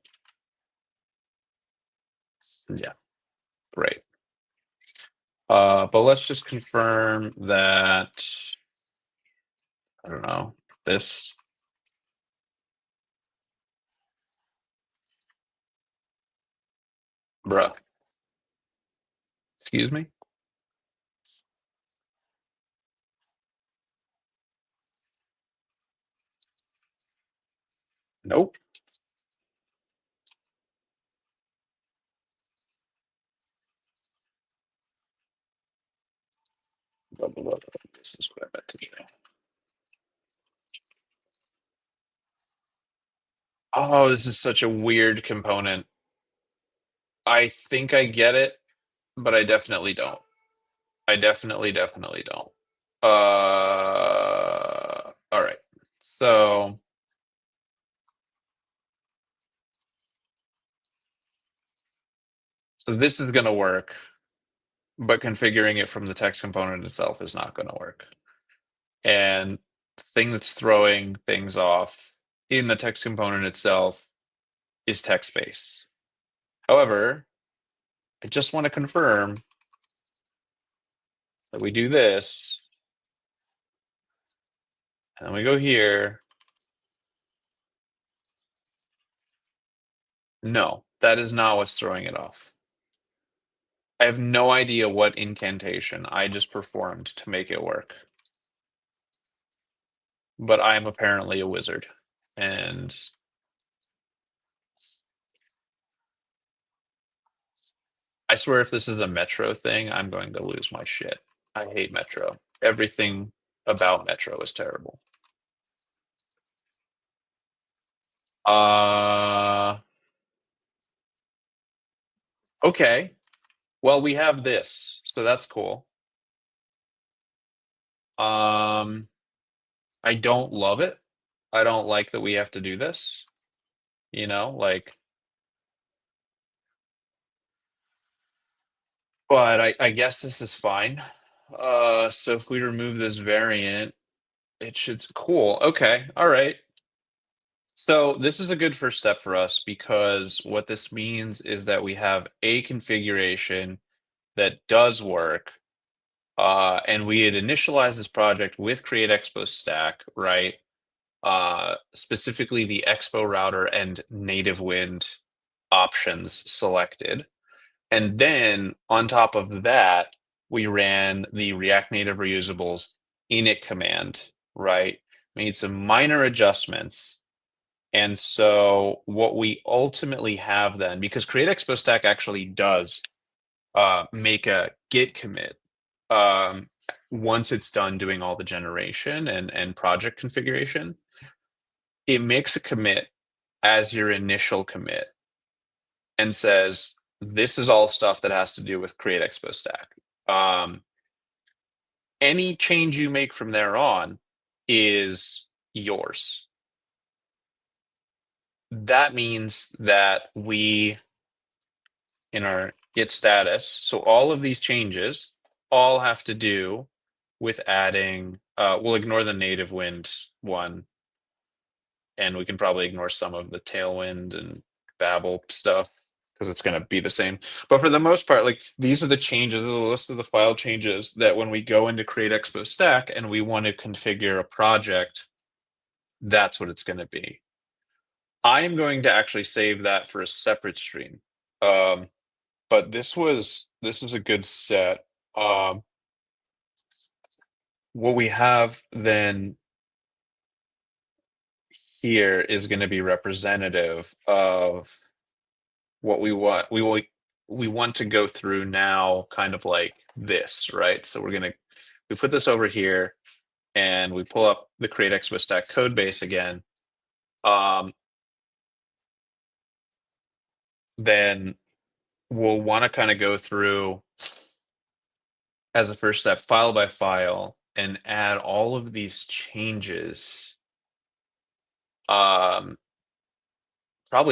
yeah, great. But let's just confirm that, I don't know, this. Bruh. Excuse me? Nope. Blah, blah, blah, blah. This is what I meant to do. Oh, this is such a weird component. I think I get it, but I definitely don't. I definitely don't. All right. So, so this is going to work, but configuring it from the text component itself is not going to work. And the thing that's throwing things off in the text component itself is text space. However, I just want to confirm that we do this, and then we go here. No, that is not what's throwing it off. I have no idea what incantation I just performed to make it work. But I am apparently a wizard. And I swear if this is a Metro thing, I'm going to lose my shit. I hate Metro. Everything about Metro is terrible. Okay. Well, we have this, so that's cool. I don't love it. I don't like that we have to do this. You know, like, but I guess this is fine. So if we remove this variant, it should cool. Okay, all right. So this is a good first step for us because what this means is that we have a configuration that does work. And we had initialized this project with Create Expo Stack, right? Specifically the Expo router and native wind options selected. And then on top of that, we ran the React Native Reusables init command, right? Made some minor adjustments. And so what we ultimately have then, because Create Expo Stack actually does make a git commit um, once it's done doing all the generation and project configuration, it makes a commit as your initial commit and says, this is all stuff that has to do with Create Expo Stack. Any change you make from there on is yours. That means that we, in our git status, so all of these changes all have to do with adding, we'll ignore the native wind one, and we can probably ignore some of the tailwind and Babel stuff because it's going to be the same. But for the most part, like these are the changes, the list of the file changes that when we go into Create Expo Stack and we want to configure a project, that's what it's going to be. I am going to actually save that for a separate stream. But this was a good set. What we have then here is going to be representative of what we want. We want to go through now kind of like this, right? So we put this over here and we pull up the Create Expo Stack code base again. Then we'll want to kind of go through as a first step, file by file, and add all of these changes. Probably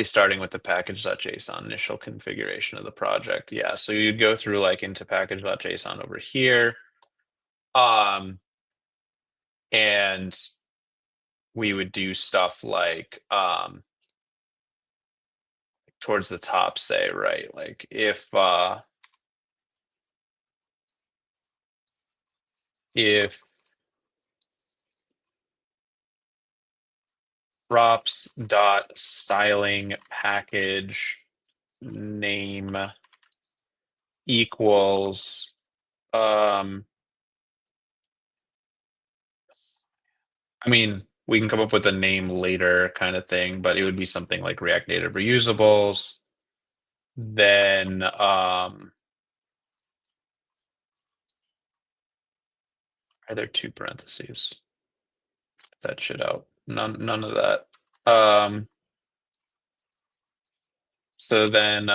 starting with the package.json initial configuration of the project. Yeah, so you'd go through like into package.json over here. And we would do stuff like towards the top, say, right? Like if props dot styling package name equals I mean, we can come up with a name later kind of thing, but it would be something like React Native Reusables. Then are there two parentheses? Get that shit out. None of that. So then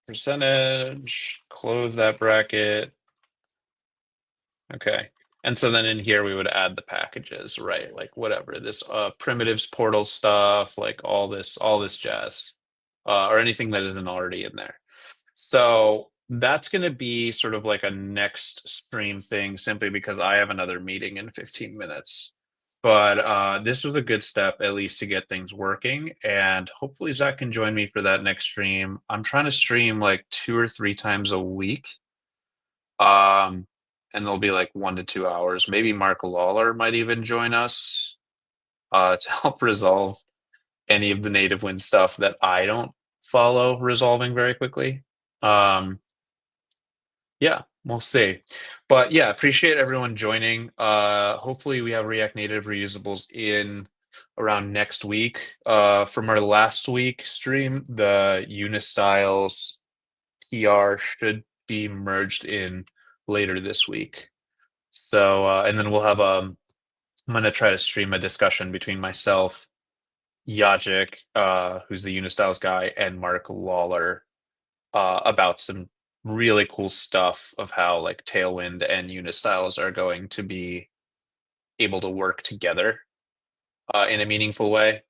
percentage, close that bracket. Okay. And so then in here we would add the packages, right? Like whatever, this primitives portal stuff, like all this jazz. Or anything that isn't already in there. So that's going to be sort of like a next stream thing simply because I have another meeting in 15 minutes. But this was a good step, at least, to get things working. And hopefully, Zach can join me for that next stream. I'm trying to stream like 2 or 3 times a week. And they'll be like 1 to 2 hours. Maybe Mark Lawler might even join us to help resolve any of the native win stuff that I don't follow resolving very quickly. Yeah, we'll see. But yeah, appreciate everyone joining. Hopefully we have React Native reusables in around next week. From our last week stream, the Unistyles PR should be merged in later this week. So and then we'll have I'm gonna try to stream a discussion between myself, Yajic, who's the Unistyles guy, and Mark Lawler about some really cool stuff of how like Tailwind and Unistyles are going to be able to work together in a meaningful way.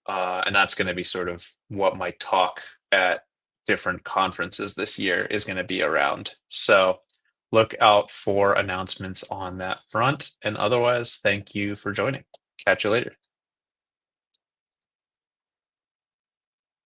And that's going to be sort of what my talk at different conferences this year is going to be around. So look out for announcements on that front. And otherwise, thank you for joining. Catch you later.